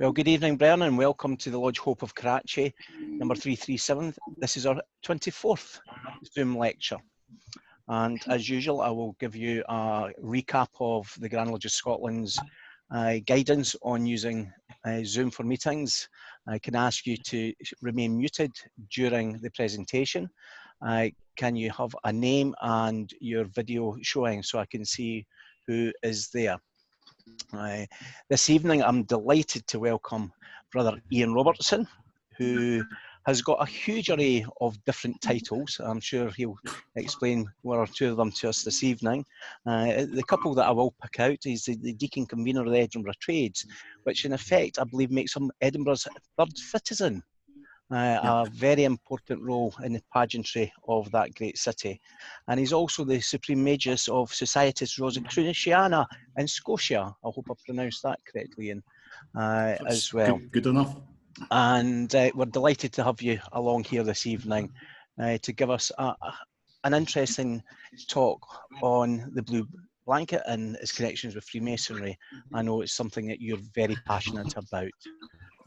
Well, good evening, Brennan, and welcome to the Lodge Hope of Karachi, number 337. This is our 24th Zoom lecture. And as usual, I will give you a recap of the Grand Lodge of Scotland's guidance on using Zoom for meetings. I can ask you to remain muted during the presentation. Can you have a name and your video showing so I can see who is there? This evening, I'm delighted to welcome Brother Ian Robertson, who has got a huge array of different titles. I'm sure he'll explain one or two of them to us this evening. The couple that I will pick out is the Deacon Convener of the Edinburgh Trades, which in effect, I believe, makes him Edinburgh's third citizen. A very important role in the pageantry of that great city. And he's also the Supreme Magus of Societas Rosicruciana in Scotia. I hope I pronounced that correctly, Ian, as well. Good enough. And we're delighted to have you along here this evening to give us an interesting talk on the Blue Blanket and its connections with Freemasonry. I know it's something that you're very passionate about.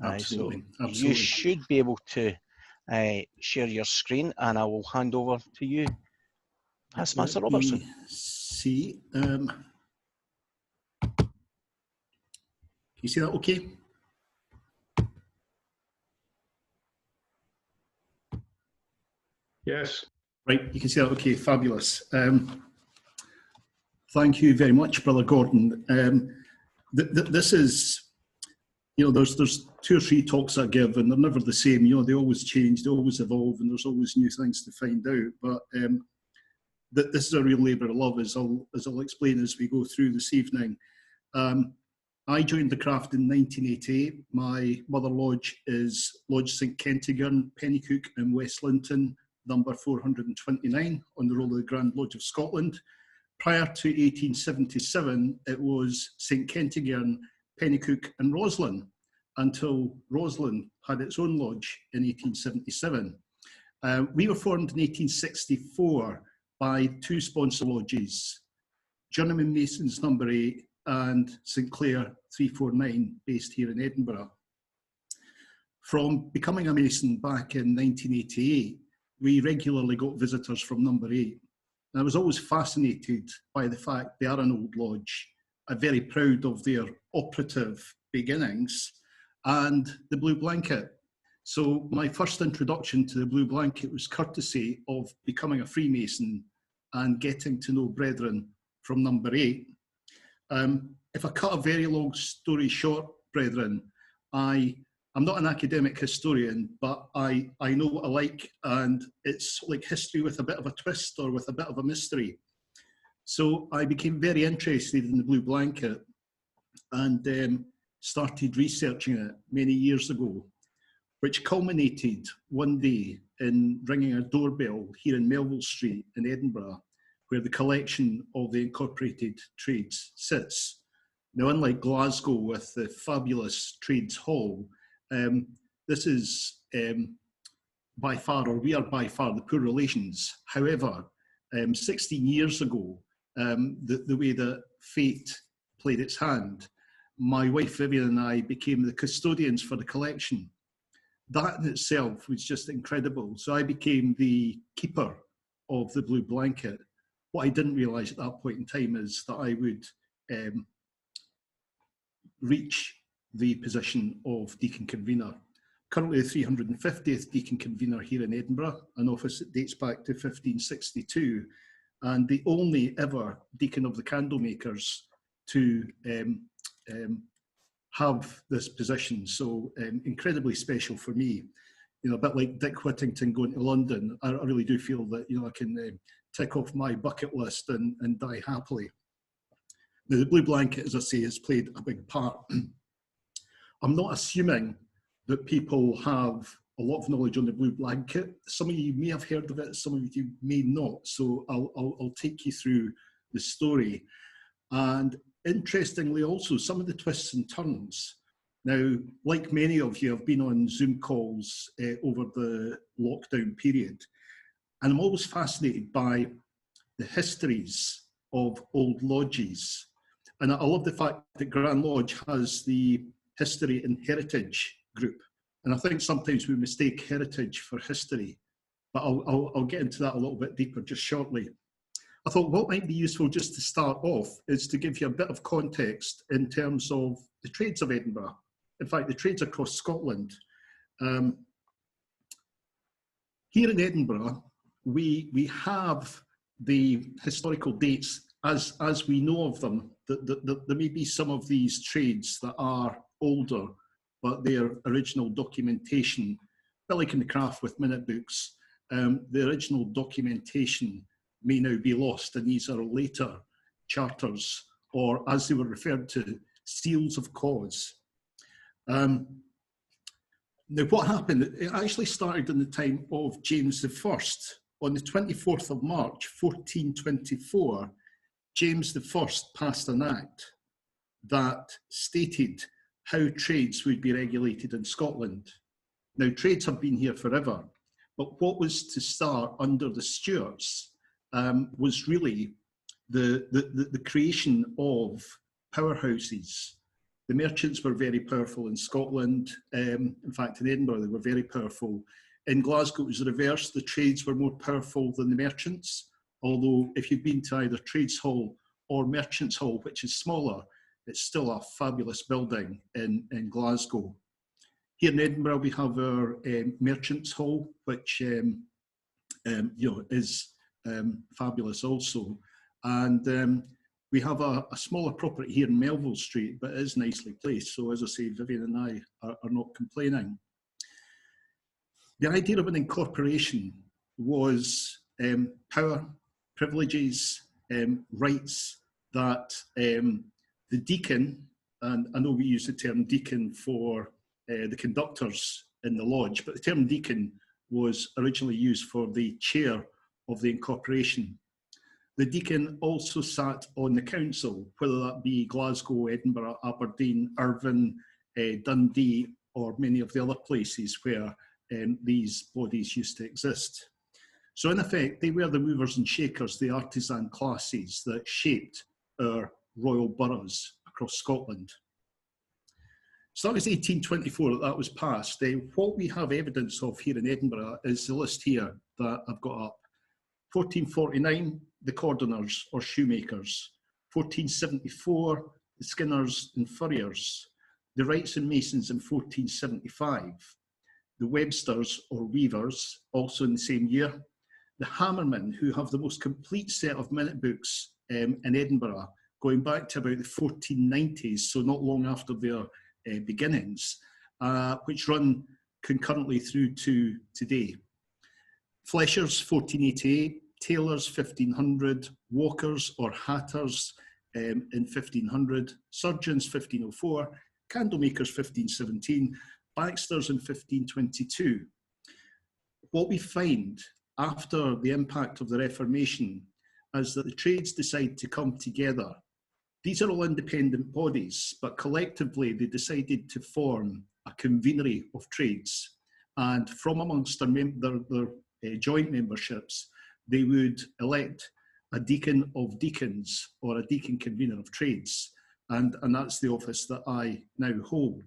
Absolutely. You should be able to share your screen, and I will hand over to you, Past Master Robertson. See, can you see that okay? Yes. Right, you can see that okay, fabulous. Thank you very much, Brother Gordon. This is, you know, there's 2 or 3 talks I give, and they're never the same. You know, they always change, they always evolve, and there's always new things to find out. But this is a real labour of love, as I'll explain as we go through this evening. I joined the craft in 1988. My mother lodge is Lodge St Kentigern, Pennycook in West Linton, number 429 on the roll of the Grand Lodge of Scotland. Prior to 1877, it was St Kentigern, Pennycook and Roslin, until Roslin had its own lodge in 1877. We were formed in 1864 by 2 sponsor lodges, Journeyman Masons number 8 and St Clair 349, based here in Edinburgh. From becoming a Mason back in 1988, we regularly got visitors from number 8. And I was always fascinated by the fact they are an old lodge. I'm very proud of their operative beginnings and the Blue Blanket. So my first introduction to the Blue Blanket was courtesy of becoming a Freemason and getting to know brethren from number 8. If I cut a very long story short, brethren, I'm not an academic historian, but I know what I like, and it's like history with a bit of a twist or with a bit of a mystery. So I became very interested in the Blue Blanket and started researching it many years ago, which culminated one day in ringing a doorbell here in Melville Street in Edinburgh, where the collection of the Incorporated Trades sits. Now, unlike Glasgow with the fabulous Trades Hall, this is by far, or we are by far, the poor relations. However, 16 years ago, the way that fate played its hand, my wife Vivian and I became the custodians for the collection. That in itself was just incredible. So I became the keeper of the Blue Blanket. What I didn't realise at that point in time is that I would reach the position of Deacon Convener. Currently the 350th Deacon Convener here in Edinburgh, an office that dates back to 1562, and the only ever Deacon of the Candlemakers to have this position. So incredibly special for me. You know, a bit like Dick Whittington going to London, I really do feel that, you know, I can tick off my bucket list and die happily. Now, the Blue Blanket, as I say, has played a big part. I'm not assuming that people have a lot of knowledge on the Blue Blanket. Some of you may have heard of it, some of you may not. So I'll take you through the story. And interestingly also, some of the twists and turns. Now, like many of you, I've been on Zoom calls over the lockdown period. And I'm always fascinated by the histories of old lodges. And I love the fact that Grand Lodge has the history and heritage group. And I think sometimes we mistake heritage for history, but I'll get into that a little bit deeper just shortly. I thought what might be useful just to start off is to give you a bit of context in terms of the trades of Edinburgh. In fact, the trades across Scotland. Here in Edinburgh, we have the historical dates as we know of them. There may be some of these trades that are older, but their original documentation, a bit like in the craft with minute books, the original documentation may now be lost, and these are later charters, or as they were referred to, seals of cause. Now, what happened? It actually started in the time of James I. On the 24th of March, 1424, James I passed an act that stated how trades would be regulated in Scotland. Now, trades have been here forever, but what was to start under the Stuarts was really the creation of powerhouses. The merchants were very powerful in Scotland. In fact, in Edinburgh, they were very powerful. In Glasgow, it was the reverse. The trades were more powerful than the merchants. Although if you've been to either Trades Hall or Merchants Hall, which is smaller, it's still a fabulous building in Glasgow. Here in Edinburgh, we have our Merchants Hall, which is fabulous also. And we have a smaller property here in Melville Street, but it is nicely placed. So as I say, Vivian and I are not complaining. The idea of an incorporation was power, privileges, rights that the deacon, and I know we use the term deacon for the conductors in the lodge, but the term deacon was originally used for the chair of the incorporation. The deacon also sat on the council, whether that be Glasgow, Edinburgh, Aberdeen, Irvine, Dundee, or many of the other places where these bodies used to exist. So in effect, they were the movers and shakers, the artisan classes that shaped our royal boroughs across Scotland. So that was 1824 that was passed. What we have evidence of here in Edinburgh is the list here that I've got up. 1449, the cordoners or shoemakers. 1474, the skinners and furriers. The wrights and masons in 1475. The websters or weavers, also in the same year. The hammermen, who have the most complete set of minute books in Edinburgh, going back to about the 1490s, so not long after their beginnings, which run concurrently through to today. Fleshers, 1488, tailors, 1500, walkers or hatters in 1500, surgeons, 1504, candlemakers, 1517, Baxters in 1522. What we find after the impact of the Reformation is that the trades decide to come together. These are all independent bodies, but collectively they decided to form a convenery of trades. And from amongst their joint memberships, they would elect a deacon of deacons or a deacon convener of trades. And that's the office that I now hold.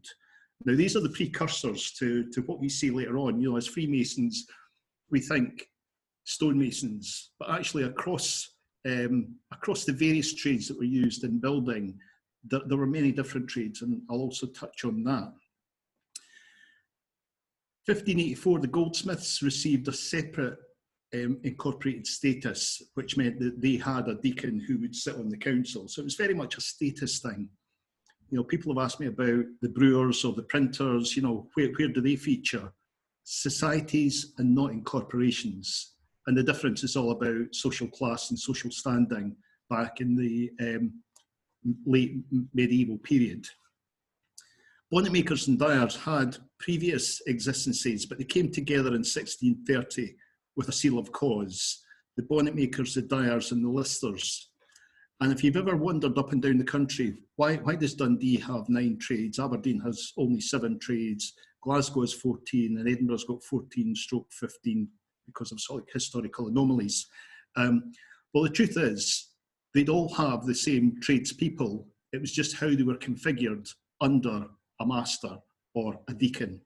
Now, these are the precursors to what we see later on. You know, as Freemasons, we think stonemasons, but actually across the various trades that were used in building, there were many different trades, and I'll also touch on that. 1584, the goldsmiths received a separate incorporated status, which meant that they had a deacon who would sit on the council. So it was very much a status thing. You know, people have asked me about the brewers or the printers, you know, where do they feature? Societies and not in corporations. And the difference is all about social class and social standing back in the late medieval period. Bonnet makers and dyers had previous existences, but they came together in 1630 with a seal of cause. The bonnet makers, the dyers and the listers. And if you've ever wandered up and down the country, why does Dundee have 9 trades? Aberdeen has only 7 trades. Glasgow has 14, and Edinburgh's got 14/15 because of sort of historical anomalies. Well, the truth is, they'd all have the same tradespeople. It was just how they were configured under a master or a deacon.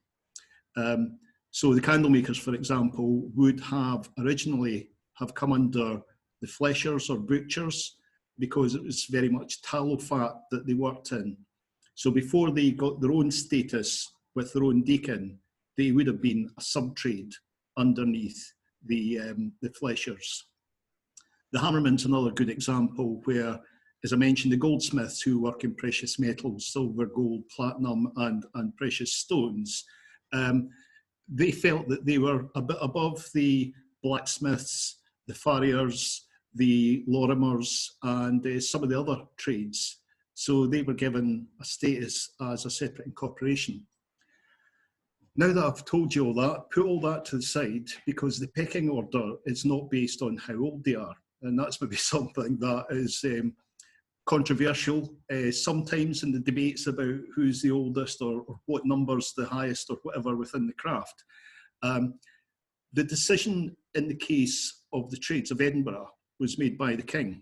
So the candle makers, for example, would have originally have come under the fleshers or butchers, because it was very much tallow fat that they worked in. So before they got their own status with their own deacon, they would have been a sub-trade underneath the fleshers. The hammerman's another good example where, as I mentioned, the goldsmiths who work in precious metals, silver, gold, platinum, and precious stones, they felt that they were a bit above the blacksmiths, the farriers, the lorimers, and some of the other trades. So they were given a status as a separate incorporation. Now that I've told you all that, put all that to the side, because the pecking order is not based on how old they are. And that's maybe something that is controversial sometimes in the debates about who's the oldest or what number's the highest or whatever within the craft. The decision in the case of the Trades of Edinburgh was made by the King.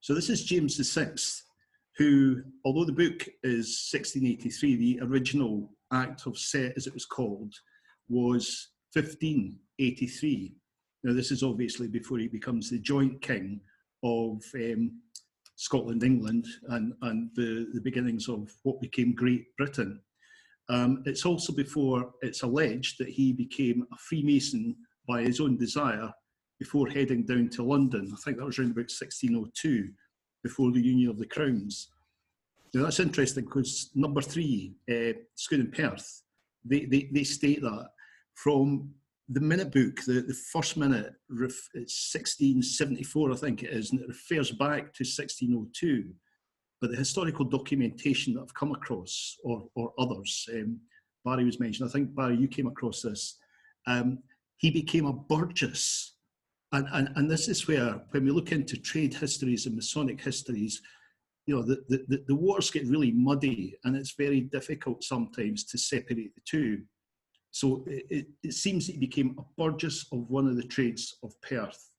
So this is James VI, who, although the book is 1683, the original Act of Set, as it was called, was 1583. Now this is obviously before he becomes the joint king of Scotland, England, and the beginnings of what became Great Britain. It's also before it's alleged that he became a Freemason by his own desire before heading down to London. I think that was around about 1602, before the Union of the Crowns. Now that's interesting because number 3, Scone and Perth, they state that from the minute book, the first minute, it's 1674, I think it is, and it refers back to 1602. But the historical documentation that I've come across, or others, Barry was mentioned, I think, Barry, you came across this, he became a burgess. And this is where, when we look into trade histories and Masonic histories, you know, the waters get really muddy, and it's very difficult sometimes to separate the two. So it seems that he became a burgess of one of the trades of Perth.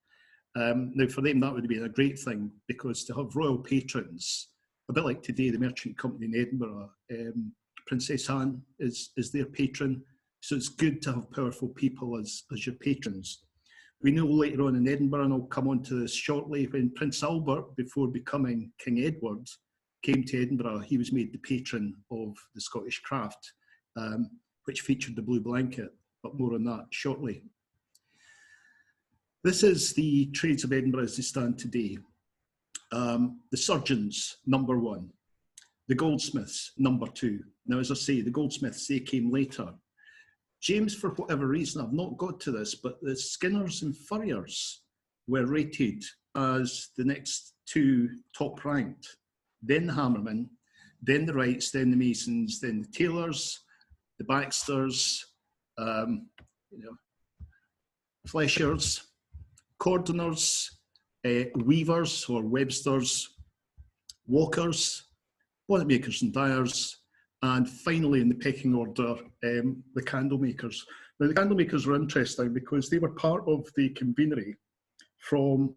Now, for them, that would have been a great thing, because to have royal patrons, a bit like today, the Merchant Company in Edinburgh, Princess Anne is their patron. So it's good to have powerful people as your patrons. We know later on in Edinburgh, and I'll come on to this shortly, when Prince Albert, before becoming King Edward, came to Edinburgh, he was made the patron of the Scottish craft, which featured the blue blanket, but more on that shortly. This is the Trades of Edinburgh as they stand today. The surgeons, number 1. The goldsmiths, number 2. Now, as I say, the goldsmiths, they came later. James, for whatever reason, I've not got to this, but the skinners and furriers were rated as the next 2 top ranked. Then the hammermen, then the wrights, then the masons, then the tailors, the Baxters, fleshers, cordoners, weavers or websters, walkers, bonnet makers and dyers, and finally in the pecking order, the candle makers. Now the candle makers were interesting because they were part of the convenery from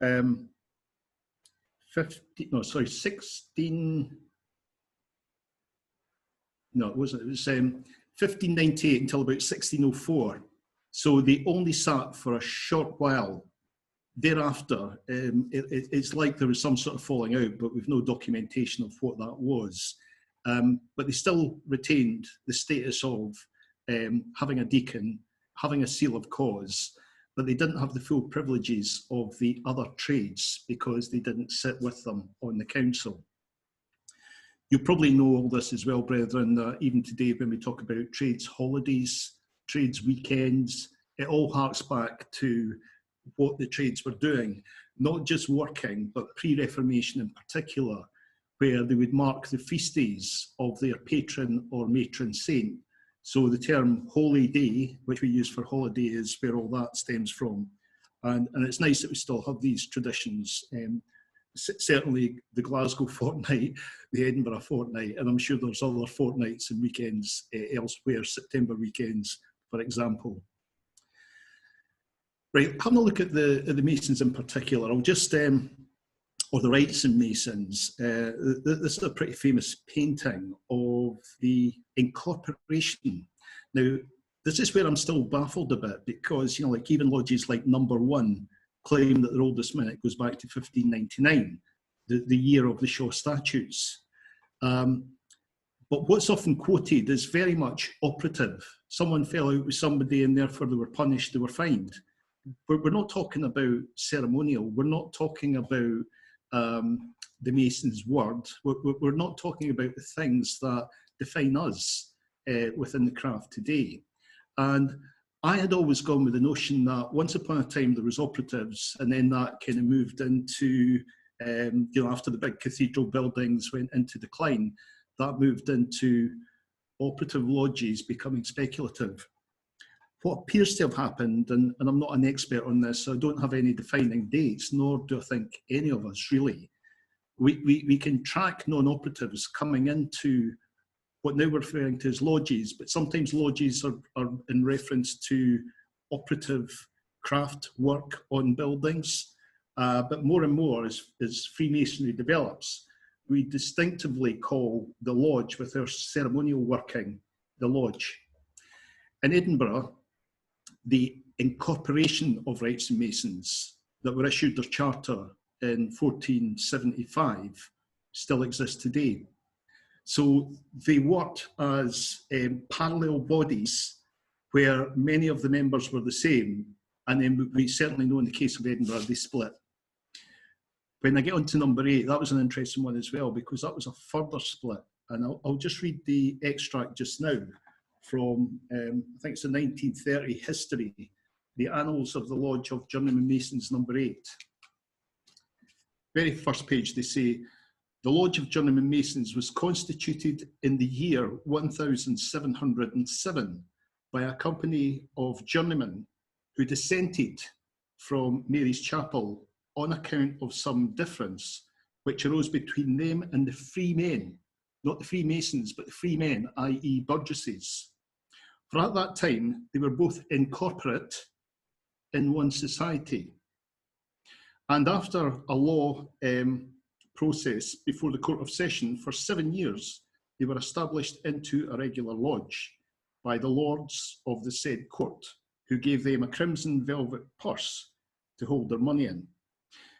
1598 until about 1604. So they only sat for a short while. Thereafter, it's like there was some sort of falling out, but we've no documentation of what that was. But they still retained the status of having a deacon, having a seal of cause, but they didn't have the full privileges of the other trades because they didn't sit with them on the council. You probably know all this as well, brethren, that even today when we talk about trades holidays, trades weekends, it all harks back to what the trades were doing, not just working, but pre-Reformation in particular, where they would mark the feast days of their patron or matron saint. So the term holy day, which we use for holiday, is where all that stems from. And it's nice that we still have these traditions. Certainly the Glasgow fortnight, the Edinburgh fortnight, and I'm sure there's other fortnights and weekends elsewhere, September weekends, for example. Right, having a look at the Masons in particular, I'll just or the Wrightson Masons. This is a pretty famous painting of the incorporation. Now, this is where I'm still baffled a bit, because, you know, like even lodges like Number 1 claim that their oldest minute goes back to 1599, the year of the Shaw Statutes. But what's often quoted is very much operative. Someone fell out with somebody and therefore they were punished, they were fined. We're not talking about ceremonial. We're not talking about the Mason's word. We're not talking about the things that define us within the craft today. And I had always gone with the notion that once upon a time there was operatives, and then that kind of moved into, you know, after the big cathedral buildings went into decline, that moved into operative lodges becoming speculative. What appears to have happened, and I'm not an expert on this, so I don't have any defining dates, nor do I think any of us really. We can track non-operatives coming into what now we're referring to as lodges, but sometimes lodges are in reference to operative craft work on buildings. But more and more, as Freemasonry develops, we distinctively call the lodge, with our ceremonial working, the lodge. In Edinburgh, the incorporation of Wrightson Masons that were issued their charter in 1475 still exists today. So they worked as parallel bodies where many of the members were the same, and then we certainly know in the case of Edinburgh, they split. When I get on to Number 8, that was an interesting one as well, because that was a further split. And I'll just read the extract just now from, I think it's the 1930 history, the Annals of the Lodge of Journeyman Masons, Number 8. Very first page, they say, the Lodge of Journeyman Masons was constituted in the year 1707 by a company of journeymen who dissented from Mary's Chapel on account of some difference which arose between them and the free men, not the Freemasons, but the free men, i.e. burgesses. For at that time, they were both incorporate in one society. And after a law process before the Court of Session, for 7 years, they were established into a regular lodge by the lords of the said court, who gave them a crimson velvet purse to hold their money in.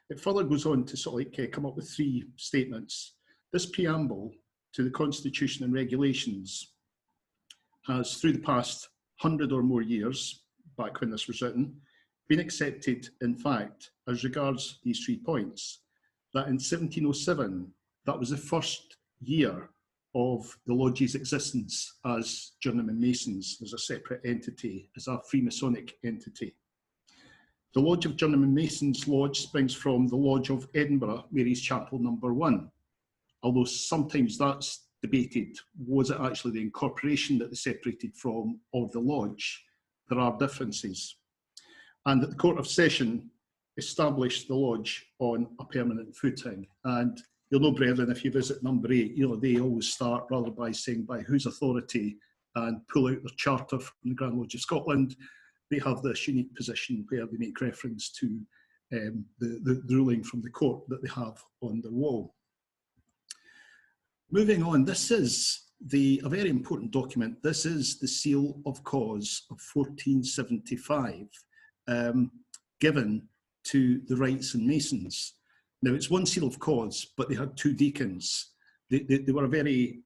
It further goes on to sort of like come up with 3 statements. This preamble to the Constitution and regulations has, through the past 100 or more years, back when this was written, been accepted, in fact, as regards these 3 points, that in 1707, that was the first year of the lodge's existence as Journeyman Masons, as a separate entity, as a Freemasonic entity. The Lodge of Journeyman Masons Lodge springs from the Lodge of Edinburgh, Mary's Chapel, Number 1. Although sometimes that's debated, was it actually the incorporation that they separated from, or the lodge? There are differences. And that the Court of Session established the lodge on a permanent footing. And you'll know, brethren, if you visit Number 8, you know, they always start rather by saying by whose authority, and pull out their charter from the Grand Lodge of Scotland. They have this unique position where they make reference to the ruling from the court that they have on their wall. Moving on, this is a very important document. This is the Seal of Cause of 1475, given to the Wrightson Masons. Now, it's one seal of cause, but they had 2 deacons. They were a very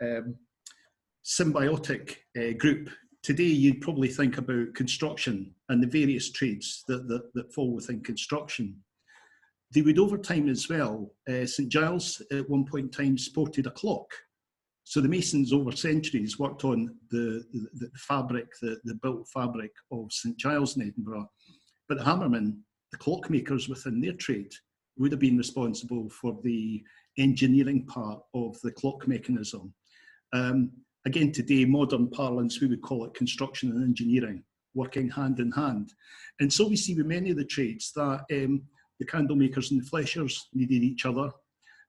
symbiotic group. Today, you'd probably think about construction and the various trades that fall within construction. They would, over time as well, St Giles at one point in time sported a clock. So the Masons over centuries worked on the fabric, the built fabric of St Giles in Edinburgh. But the hammermen, the clockmakers within their trade, would have been responsible for the engineering part of the clock mechanism. Again, today, modern parlance, we would call it construction and engineering, working hand in hand. And so we see with many of the trades that the candle makers and the fleshers needed each other.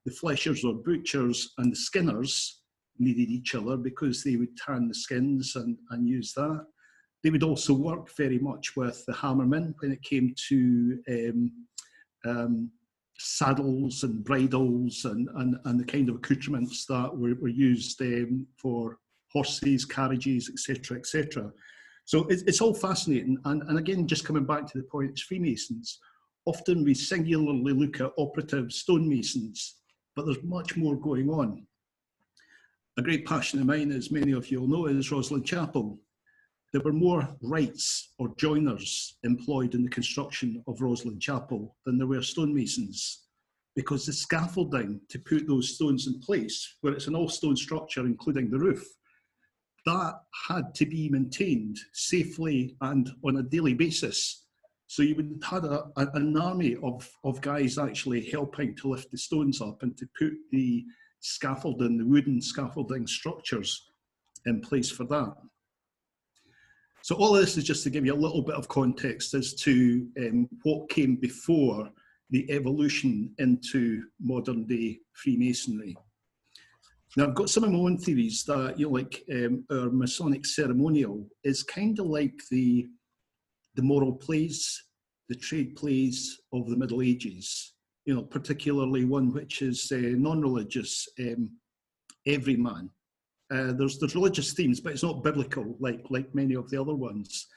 The fleshers or butchers and the skinners needed each other because they would tan the skins and use that. They would also work very much with the hammermen when it came to saddles and bridles and the kind of accoutrements that were used for horses, carriages, etc., etc. So it's all fascinating. And again, just coming back to the point, it's Freemasons. Often we singularly look at operative stonemasons, but there's much more going on. A great passion of mine, as many of you will know, is Rosslyn Chapel. There were more wrights or joiners employed in the construction of Rosslyn Chapel than there were stonemasons, because the scaffolding to put those stones in place, where it's an all-stone structure including the roof, that had to be maintained safely and on a daily basis. So you would have had an army of guys actually helping to lift the stones up and to put the scaffolding, the wooden scaffolding structures in place for that. So all of this is just to give you a little bit of context as to what came before the evolution into modern day Freemasonry. Now, I've got some of my own theories that, you know, like our Masonic ceremonial is kind of like the moral plays, the trade plays of the Middle Ages, you know, particularly one which is non-religious, everyman. There's religious themes, but it's not biblical like many of the other ones,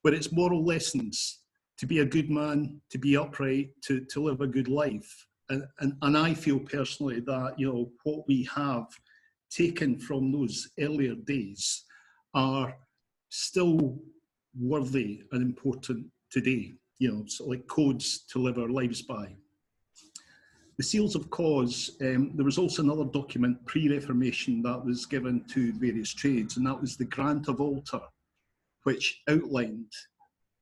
but it's moral lessons to be a good man, to be upright, to live a good life. And I feel personally that, you know, what we have taken from those earlier days are still worthy and important today, you know, so like codes to live our lives by. The seals of cause, there was also another document pre-Reformation that was given to various trades, and that was the Grant of Altar, which outlined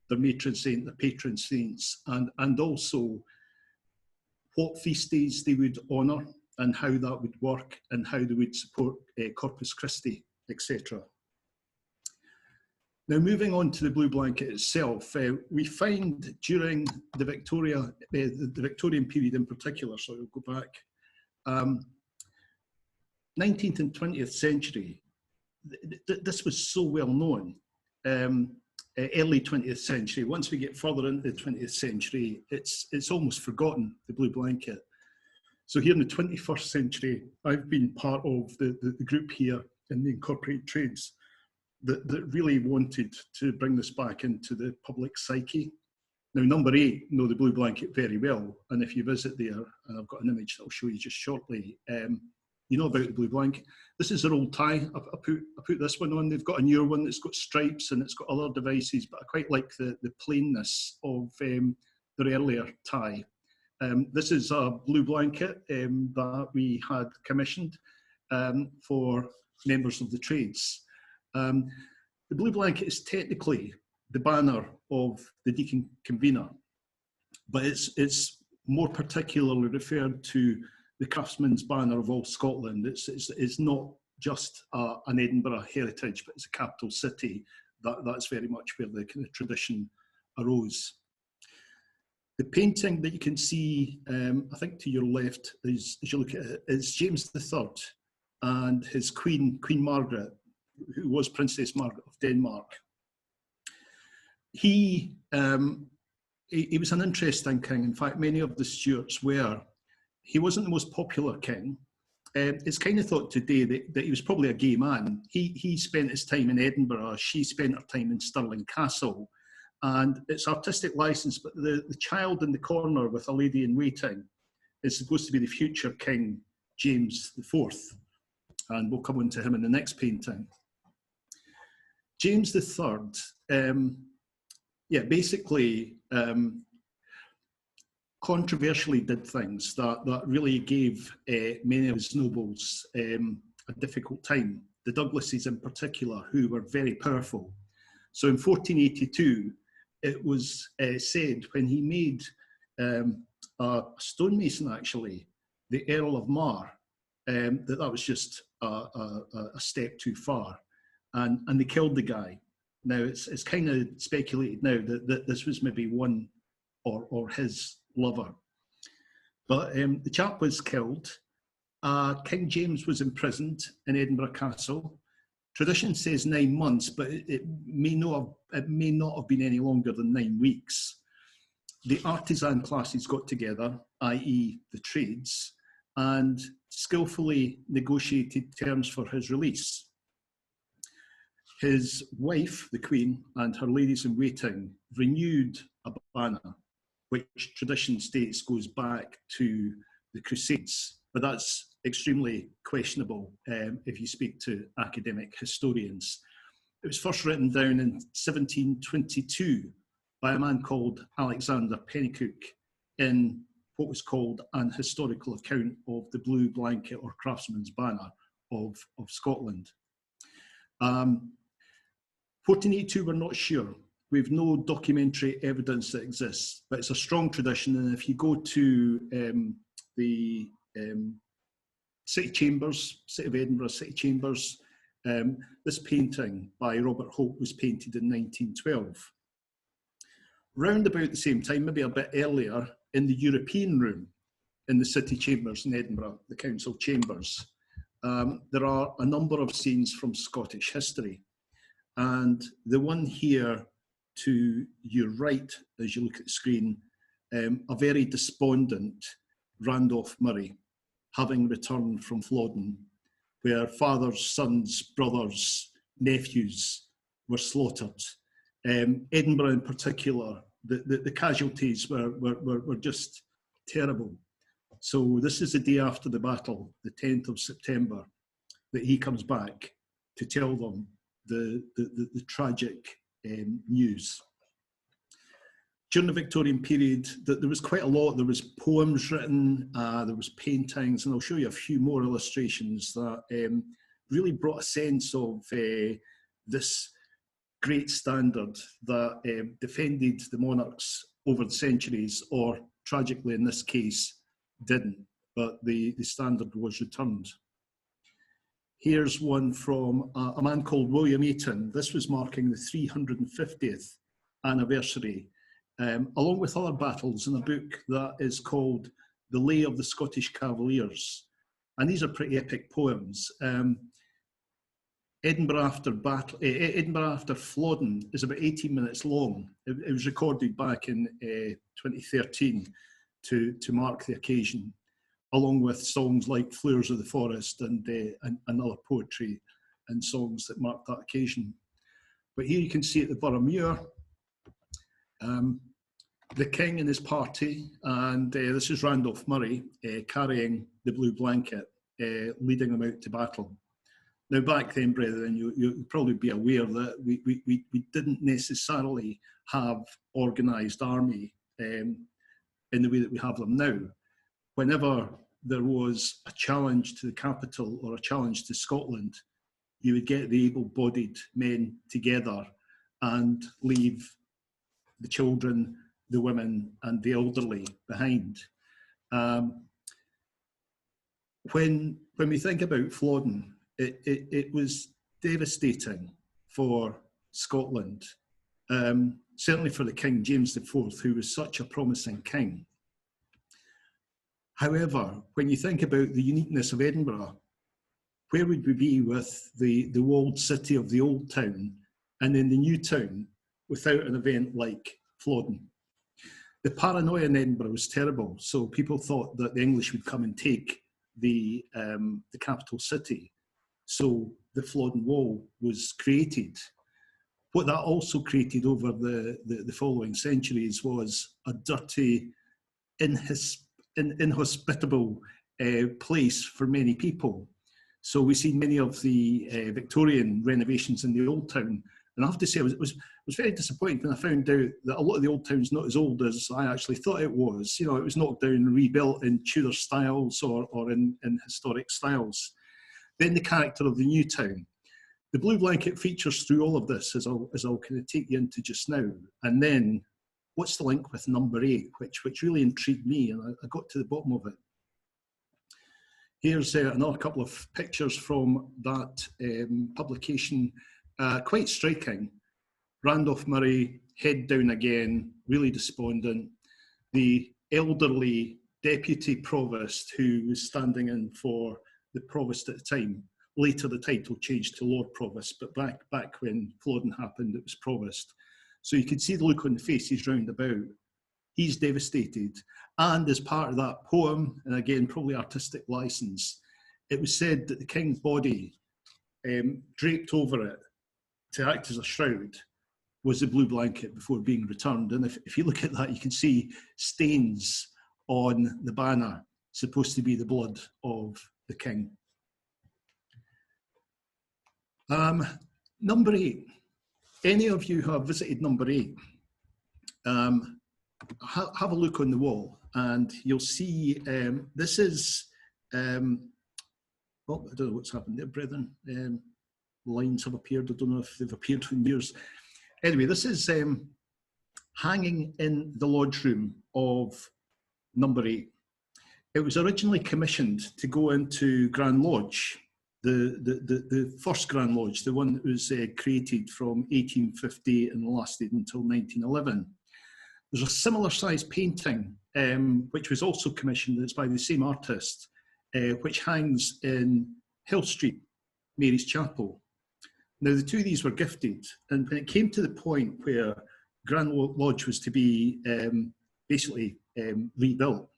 the matron saint, the patron saints, and also what feast days they would honour and how that would work and how they would support Corpus Christi, etc. Now, moving on to the blue blanket itself, we find during the Victorian period in particular, so I'll go back, 19th and 20th century, this was so well known. Early 20th century, once we get further into the 20th century, it's almost forgotten, the blue blanket. So here in the 21st century, I've been part of the group here in the Incorporated Trades that really wanted to bring this back into the public psyche. Now, number 8 know the blue blanket very well, and if you visit there, and I've got an image that I'll show you just shortly, you know about the blue blanket. This is their old tie. I put this one on. They've got a newer one that's got stripes and it's got other devices, but I quite like the plainness of their earlier tie. This is a blue blanket that we had commissioned for members of the trades. The blue blanket is technically the banner of the deacon convener, but it's more particularly referred to the craftsman's banner of all Scotland. It's not just an Edinburgh heritage, but it's a capital city. That's very much where the kind of tradition arose. The painting that you can see, I think to your left, as you look at it, is James III and his Queen Margaret, who was Princess Margaret of Denmark. He was an interesting king. In fact, many of the Stuarts were. He wasn't the most popular king. It's kind of thought today that he was probably a gay man. He spent his time in Edinburgh, she spent her time in Stirling Castle, and it's artistic license, but the child in the corner with a lady in waiting is supposed to be the future King James IV, and we'll come on to him in the next painting. James III, basically controversially did things that really gave many of his nobles a difficult time, the Douglases in particular, who were very powerful. So in 1482, it was said when he made a stonemason, actually, the Earl of Mar, that was just a step too far, and they killed the guy. Now it's kind of speculated now that this was maybe one or his lover, but the chap was killed. King James was imprisoned in Edinburgh Castle. Tradition says 9 months, but it may not have been any longer than 9 weeks. the artisan classes got together, i.e. the trades, and skillfully negotiated terms for his release. His wife, the Queen, and her ladies-in-waiting renewed a banner, which tradition states goes back to the Crusades, but that's extremely questionable if you speak to academic historians. It was first written down in 1722 by a man called Alexander Pennycook in what was called an historical account of the blue blanket or craftsman's banner of Scotland. 1482, we're not sure. We've no documentary evidence that exists, but it's a strong tradition. And if you go to the City Chambers, City of Edinburgh, City Chambers, this painting by Robert Hope was painted in 1912. Round about the same time, maybe a bit earlier, in the European room in the City Chambers in Edinburgh, the Council Chambers, there are a number of scenes from Scottish history. And the one here to your right, as you look at the screen, a very despondent Randolph Murray, having returned from Flodden, where fathers, sons, brothers, nephews were slaughtered. Edinburgh in particular, the casualties were just terrible. So this is the day after the battle, the 10th of September, that he comes back to tell them the tragic news. During the Victorian period, there was quite a lot. There was poems written, there was paintings, and I'll show you a few more illustrations that really brought a sense of this great standard that defended the monarchs over the centuries, or tragically in this case, didn't, but the standard was returned. Here's one from a man called William Ayton. This was marking the 350th anniversary, along with other battles, in a book that is called The Lay of the Scottish Cavaliers. And these are pretty epic poems. Edinburgh after Flodden is about 18 minutes long. It was recorded back in 2013 to mark the occasion, along with songs like Flowers of the Forest and other poetry and songs that marked that occasion. But here you can see at the Borough Muir, the King and his party, and this is Randolph Murray carrying the blue blanket, leading them out to battle. Now, back then, brethren, you'll probably be aware that we didn't necessarily have organised army in the way that we have them now. Whenever there was a challenge to the capital or a challenge to Scotland, you would get the able-bodied men together and leave the children, the women, and the elderly behind. When we think about Flodden, it was devastating for Scotland, certainly for the King James IV, who was such a promising king. However, when you think about the uniqueness of Edinburgh, where would we be with the walled city of the old town and then the new town without an event like Flodden? The paranoia in Edinburgh was terrible, so people thought that the English would come and take the capital city. So the Flodden Wall was created. What that also created over the following centuries was a dirty, inhospitable place for many people. So we see many of the Victorian renovations in the Old Town. And I have to say, I was very disappointed when I found out that a lot of the Old Town's not as old as I actually thought it was. You know, it was knocked down and rebuilt in Tudor styles or in historic styles. Then the character of the new town. The blue blanket features through all of this, as I'll kind of take you into just now. And then, what's the link with number 8, which really intrigued me, and I got to the bottom of it. Here's another couple of pictures from that publication, quite striking. Randolph Murray, head down again, really despondent. The elderly deputy provost who was standing in for the provost at the time. Later the title changed to Lord Provost, but back when Flodden happened, it was provost. So you could see the look on the faces round about. he's devastated. And as part of that poem, and again, probably artistic license, it was said that the king's body, draped over it to act as a shroud, was the blue blanket before being returned. And if you look at that, you can see stains on the banner, supposed to be the blood of the king. Number 8. Any of you who have visited number 8, have a look on the wall, and you'll see this is, oh, I don't know what's happened there, brethren. Lines have appeared. I don't know if they've appeared in years. Anyway, this is hanging in the lodge room of number 8. It was originally commissioned to go into Grand Lodge, the first Grand Lodge, the one that was created from 1850 and lasted until 1911. There's a similar sized painting, which was also commissioned, it's by the same artist, which hangs in Hill Street, Mary's Chapel. Now, the two of these were gifted, and when it came to the point where Grand Lodge was to be basically rebuilt,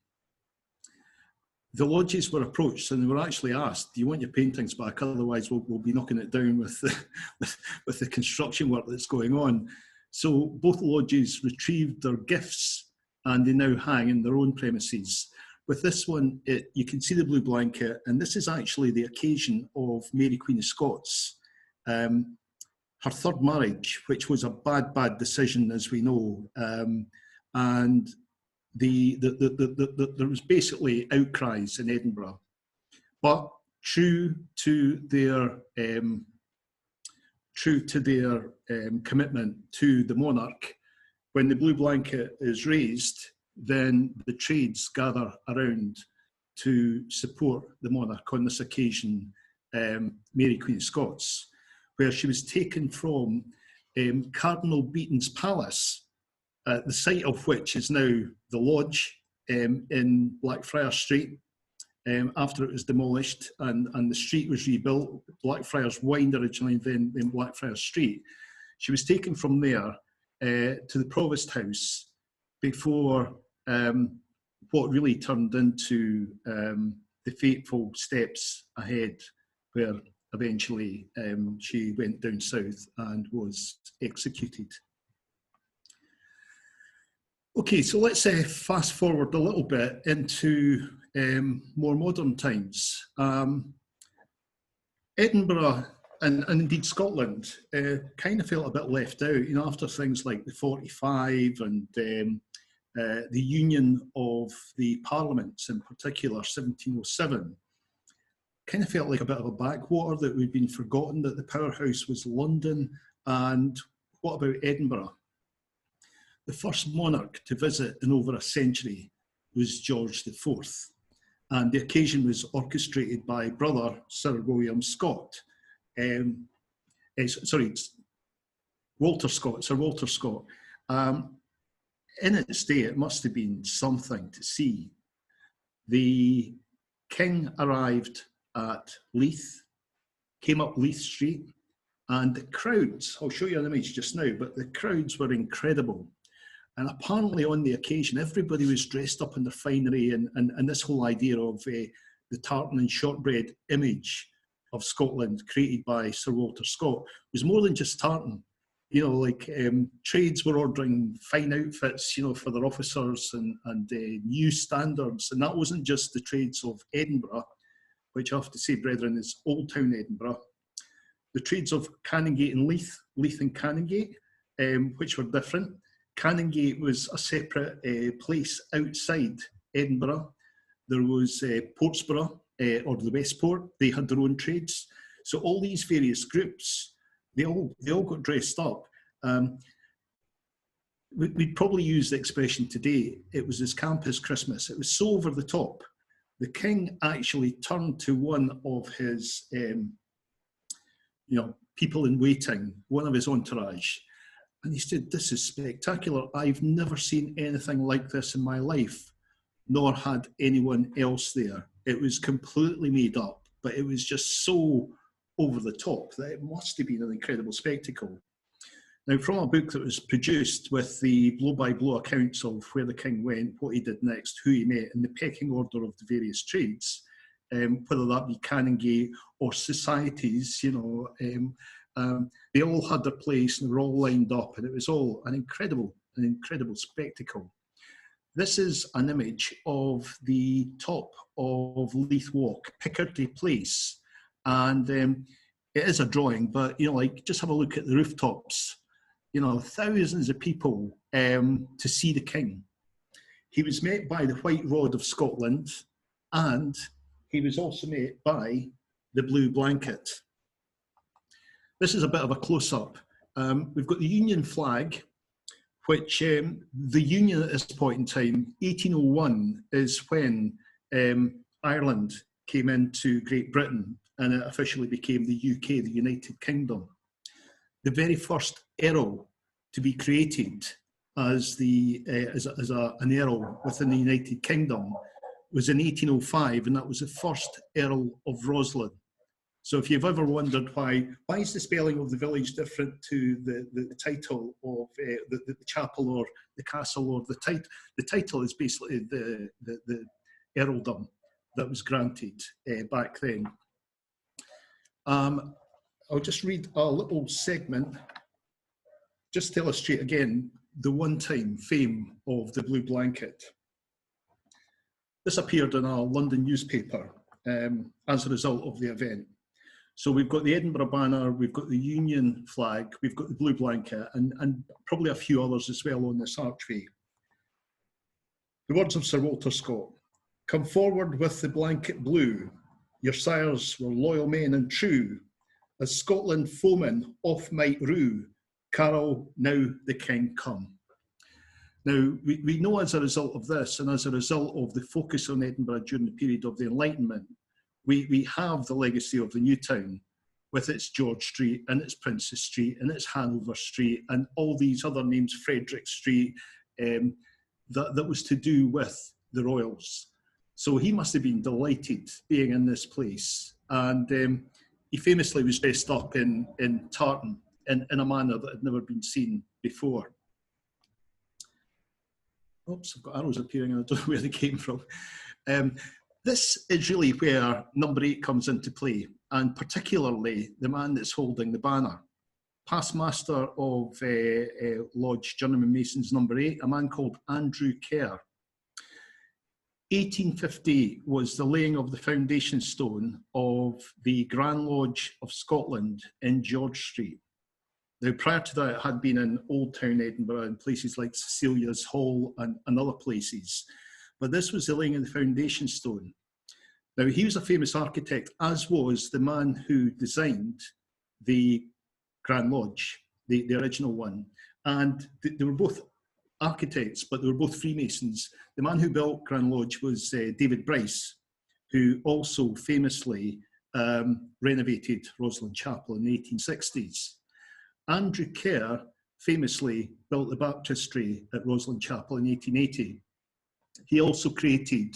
the lodges were approached and they were actually asked, do you want your paintings back? Otherwise, we'll be knocking it down with the construction work that's going on. So both lodges retrieved their gifts and they now hang in their own premises. With this one, you can see the blue blanket, and this is actually the occasion of Mary Queen of Scots. Her third marriage, which was a bad decision, as we know, and there was basically outcries in Edinburgh, but true to their commitment to the monarch, when the blue blanket is raised, then the trades gather around to support the monarch on this occasion, Mary Queen of Scots, where she was taken from Cardinal Beaton's palace, the site of which is now the lodge in Blackfriars Street, after it was demolished and the street was rebuilt. Blackfriars Wynd originally, then in Blackfriars Street. She was taken from there to the Provost House before what really turned into the fateful steps ahead, where eventually she went down south and was executed. Okay, so let's fast forward a little bit into more modern times. Edinburgh and indeed Scotland kind of felt a bit left out, you know, after things like the 45 and the union of the parliaments, in particular 1707. Kind of felt like a bit of a backwater, that we'd been forgotten, that the powerhouse was London. And what about Edinburgh? The first monarch to visit in over a century was George IV, and the occasion was orchestrated by brother Sir William Scott. Walter Scott, Sir Walter Scott. In its day, it must have been something to see. The king arrived at Leith, came up Leith Street, and the crowds, I'll show you an image just now, but the crowds were incredible. And apparently on the occasion, everybody was dressed up in their finery, and this whole idea of the tartan and shortbread image of Scotland created by Sir Walter Scott was more than just tartan. You know, like trades were ordering fine outfits, you know, for their officers and new standards. And that wasn't just the trades of Edinburgh, which I have to say, brethren, is Old Town Edinburgh. The trades of Canongate and Leith and Canongate, which were different. Canongate was a separate place outside Edinburgh. There was Portsborough, or the Westport. They had their own trades. So all these various groups, they all got dressed up. We'd probably use the expression today, it was as camp as Christmas. It was so over the top. The king actually turned to one of his people in waiting, one of his entourage, and he said, "This is spectacular. I've never seen anything like this in my life, nor had anyone else there. It was completely made up, but it was just so over the top that it must have been an incredible spectacle." Now, from a book that was produced with the blow-by-blow accounts of where the king went, what he did next, who he met, and the pecking order of the various trades, whether that be Canongate or societies, they all had their place and they were all lined up, and it was all an incredible spectacle. This is an image of the top of Leith Walk, Piccadilly Place, and it is a drawing, but just have a look at the rooftops. Thousands of people to see the king. He was met by the White Rod of Scotland, and he was also met by the blue blanket. This is a bit of a close-up. We've got the Union flag, which the Union at this point in time, 1801, is when Ireland came into Great Britain and it officially became the UK, the United Kingdom. The very first earl to be created as an earl within the United Kingdom was in 1805, and that was the first Earl of Roslin. So if you've ever wondered why is the spelling of the village different to the title of the chapel or the castle, or the title is basically the earldom that was granted back then. I'll just read a little segment just to illustrate again the one-time fame of the blue blanket. This appeared in a London newspaper as a result of the event. So we've got the Edinburgh banner, we've got the Union flag, we've got the blue blanket, and probably a few others as well on this archway. The words of Sir Walter Scott: "Come forward with the blanket blue, your sires were loyal men and true, as Scotland foemen oft might rue, carol now the king come." Now, we know as a result of this, and as a result of the focus on Edinburgh during the period of the Enlightenment, we have the legacy of the new town with its George Street and its Princess Street and its Hanover Street and all these other names, Frederick Street, that was to do with the royals. So he must have been delighted being in this place. And he famously was dressed up in tartan in a manner that had never been seen before. Oops, I've got arrows appearing and I don't know where they came from. This is really where number 8 comes into play, and particularly the man that's holding the banner. Past master of Lodge Journeyman Masons number 8, a man called Andrew Kerr. 1850 was the laying of the foundation stone of the Grand Lodge of Scotland in George Street. Now, prior to that, it had been in Old Town Edinburgh and places like Cecilia's Hall and other places. But this was the laying of the foundation stone. Now, he was a famous architect, as was the man who designed the Grand Lodge, the original one. And they were both architects, but they were both Freemasons. The man who built Grand Lodge was David Bryce, who also famously renovated Roslin Chapel in the 1860s. Andrew Kerr famously built the baptistry at Roslin Chapel in 1880. He also created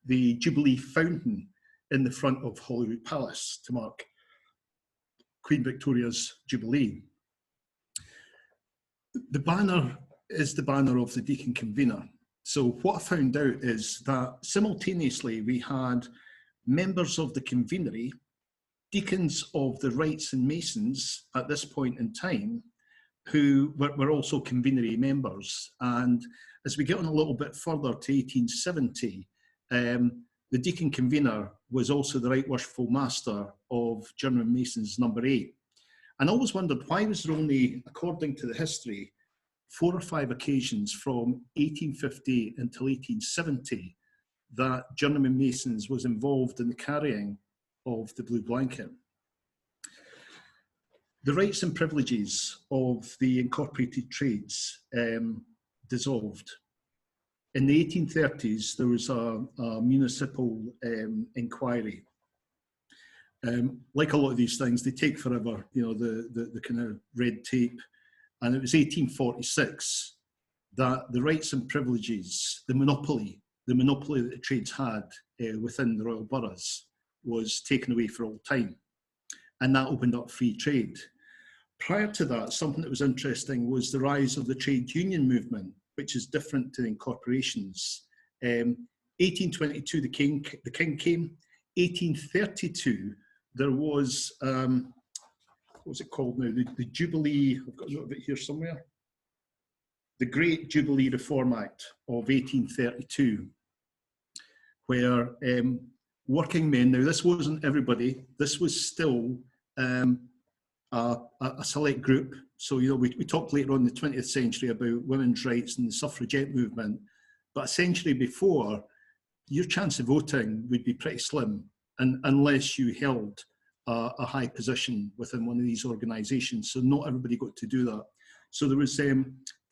the Jubilee fountain in the front of Holyrood Palace to mark Queen Victoria's Jubilee. The banner is the banner of the Deacon Convener. So what I found out is that simultaneously we had members of the Convenery, deacons of the Rites and Masons at this point in time, who were also Convenery members. And as we get on a little bit further to 1870, the Deacon Convener was also the Right Worshipful Master of Journeyman Masons number 8. And I always wondered, why was there only, according to the history, 4 or 5 occasions from 1850 until 1870 that Journeyman Masons was involved in the carrying of the blue blanket. The rights and privileges of the incorporated trades dissolved. In the 1830s, there was a municipal inquiry. Like a lot of these things, they take forever, the kind of red tape. And it was 1846 that the rights and privileges, the monopoly that the trades had within the royal boroughs was taken away for all time. And that opened up free trade. Prior to that, something that was interesting was the rise of the trade union movement, which is different to the incorporations. 1822, the king came. 1832, there was, what was it called now? The Jubilee, I've got a note of it here somewhere. The Great Jubilee Reform Act of 1832, where working men, now this wasn't everybody, this was still a select group. So, you know, we talked later on in the 20th century about women's rights and the suffragette movement, but essentially before, your chance of voting would be pretty slim, and unless you held a high position within one of these organisations. So not everybody got to do that. So there was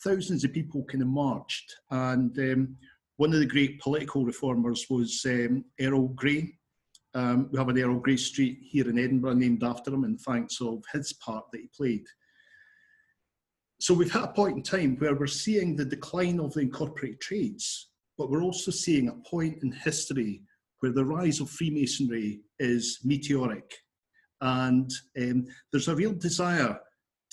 thousands of people kind of marched, and one of the great political reformers was Earl Grey. We have an Earl Grey Street here in Edinburgh named after him in thanks of his part that he played. So we've had a point in time where we're seeing the decline of the incorporated trades, but we're also seeing a point in history where the rise of Freemasonry is meteoric. And there's a real desire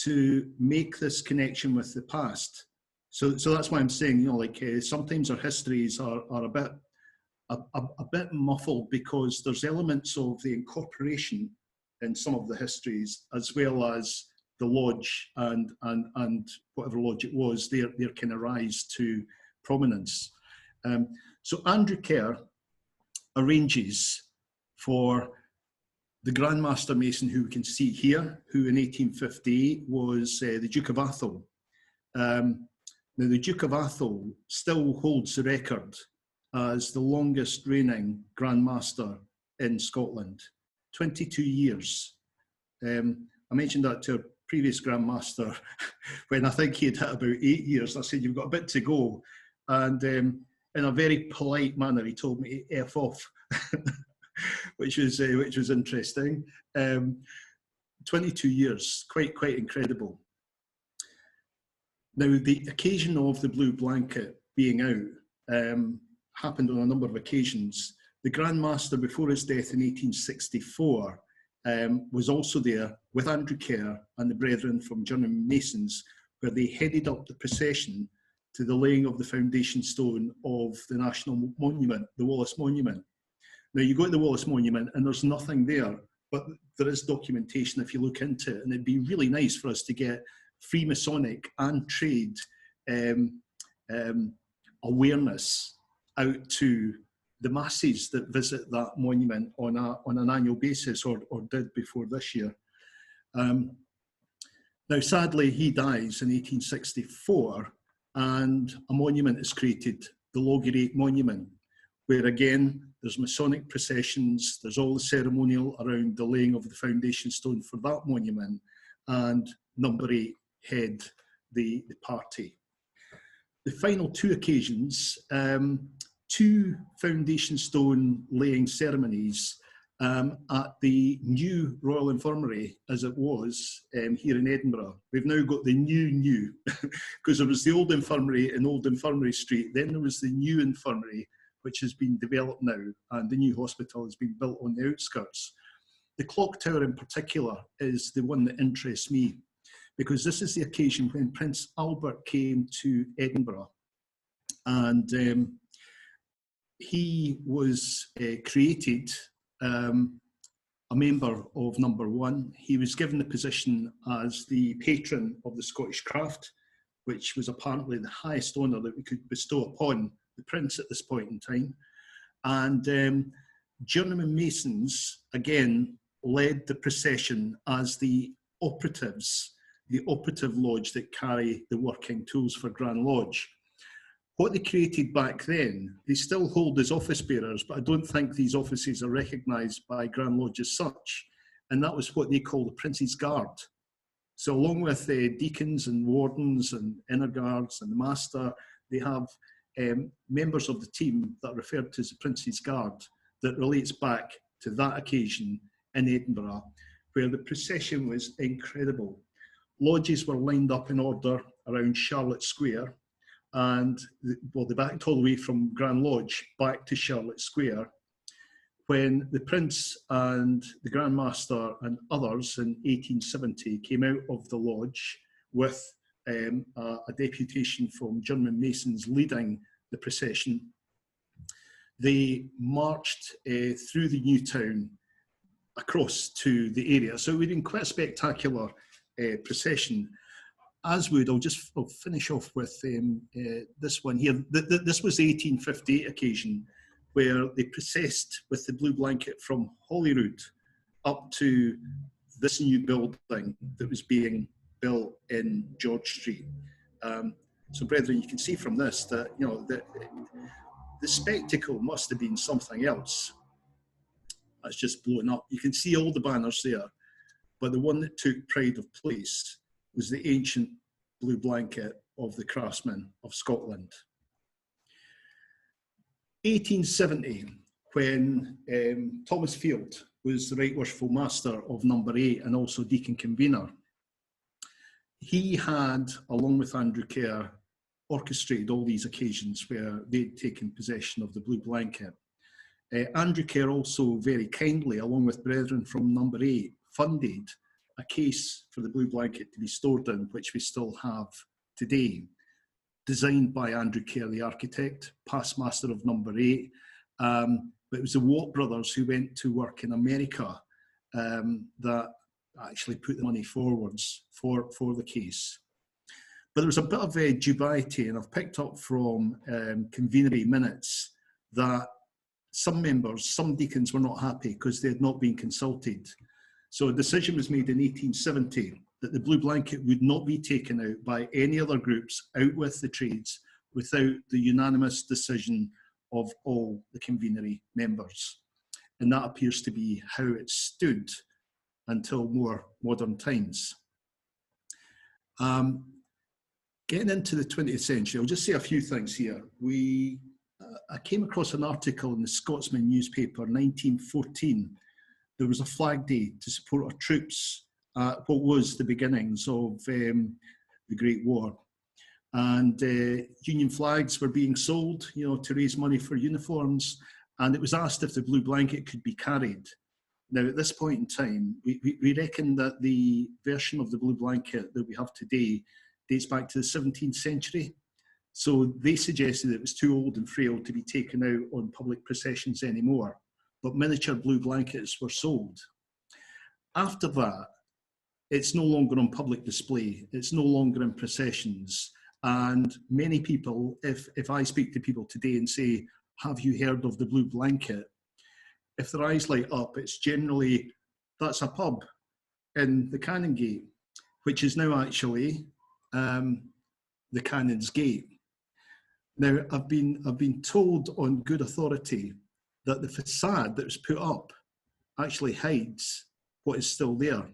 to make this connection with the past. So that's why I'm saying, you know, like sometimes our histories are a bit muffled, because there's elements of the incorporation in some of the histories, as well as the lodge and whatever lodge it was, their kind of rise to prominence. So Andrew Kerr arranges for the Grand Master Mason, who we can see here, who in 1858 was the Duke of Atholl. Now the Duke of Atholl still holds the record as the longest reigning Grand Master in Scotland, 22 years. I mentioned that to a previous Grand Master when I think he had hit about 8 years. I said, you've got a bit to go. And in a very polite manner, he told me to F off, which was interesting. 22 years, quite incredible. Now, the occasion of the blue blanket being out happened on a number of occasions. The Grand Master, before his death in 1864, was also there with Andrew Kerr and the brethren from Journeyman Masons, where they headed up the procession to the laying of the foundation stone of the National Monument, the Wallace Monument. Now, you go to the Wallace Monument and there's nothing there, but there is documentation if you look into it, and it'd be really nice for us to get Freemasonic and trade awareness out to the masses that visit that monument on an annual basis, or did before this year. Now, sadly, he dies in 1864, and a monument is created, the Logarithm Monument, where again, there's Masonic processions, there's all the ceremonial around the laying of the foundation stone for that monument, and number 8 head the party. The final two occasions, 2 foundation stone laying ceremonies at the new Royal Infirmary, as it was here in Edinburgh. We've now got the new, because there was the old infirmary in Old Infirmary Street, then there was the new infirmary, which has been developed now, and the new hospital has been built on the outskirts. The clock tower in particular is the one that interests me, because this is the occasion when Prince Albert came to Edinburgh, and he was created a member of Number 1. He was given the position as the patron of the Scottish craft, which was apparently the highest honour that we could bestow upon the Prince at this point in time. And Journeyman Masons, again, led the procession as the operatives, the operative lodge that carry the working tools for Grand Lodge. What they created back then, they still hold as office bearers, but I don't think these offices are recognised by Grand Lodge as such. And that was what they call the Prince's Guard. So along with deacons and wardens and inner guards and the master, they have members of the team that are referred to as the Prince's Guard, that relates back to that occasion in Edinburgh, where the procession was incredible. Lodges were lined up in order around Charlotte Square, and they backed all the way from Grand Lodge back to Charlotte Square, when the Prince and the Grand Master and others in 1870 came out of the lodge with a deputation from German Masons leading the procession. They marched through the new town across to the area. So it would have been quite a spectacular procession. As would, I'll finish off with this one here. This was the 1858 occasion where they processed with the blue blanket from Holyrood up to this new building that was being built in George Street. So, brethren, you can see from this that, you know, the spectacle must have been something else. That's just blown up. You can see all the banners there, but the one that took pride of place was the ancient blue blanket of the craftsmen of Scotland. 1870, when Thomas Field was the Right Worshipful Master of Number 8 and also Deacon Convener, he had, along with Andrew Kerr, orchestrated all these occasions where they'd taken possession of the blue blanket. Andrew Kerr also very kindly, along with brethren from Number 8, funded a case for the blue blanket to be stored in, which we still have today, designed by Andrew Kerr, the architect, past master of Number 8. But it was the Watt brothers who went to work in America that actually put the money forwards for the case. But there was a bit of a dubiety, and I've picked up from convenery minutes that some members, some deacons were not happy because they had not been consulted. So a decision was made in 1870 that the blue blanket would not be taken out by any other groups out with the trades without the unanimous decision of all the convenery members. And that appears to be how it stood until more modern times. Getting into the 20th century, I'll just say a few things here. I came across an article in the Scotsman newspaper, 1914. There was a Flag Day to support our troops at what was the beginnings of the Great War. And Union flags were being sold, you know, to raise money for uniforms. And it was asked if the blue blanket could be carried. Now, at this point in time, we reckon that the version of the blue blanket that we have today dates back to the 17th century. So they suggested it was too old and frail to be taken out on public processions anymore, but miniature blue blankets were sold. After that, it's no longer on public display. It's no longer in processions. And many people, if I speak to people today and say, have you heard of the blue blanket? If their eyes light up, it's generally, that's a pub in the Canongate, which is now actually the Canon's Gate. Now, I've been told on good authority that the facade that was put up actually hides what is still there.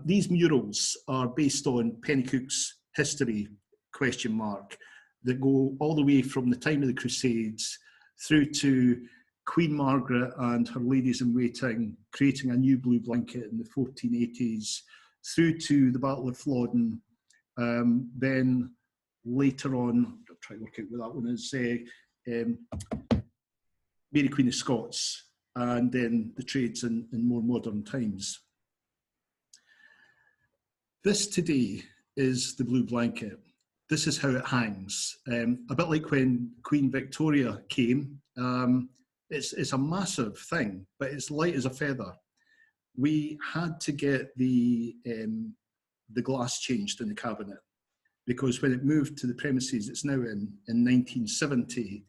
These murals are based on Pennycook's history, ? That go all the way from the time of the Crusades through to Queen Margaret and her ladies-in-waiting creating a new blue blanket in the 1480s, through to the Battle of Flodden. Then later on, I'll try to work out what that one is, Mary Queen of Scots, and then the trades in more modern times. This today is the blue blanket. This is how it hangs. A bit like when Queen Victoria came. It's a massive thing, but it's light as a feather. We had to get the glass changed in the cabinet, because when it moved to the premises it's now in 1970,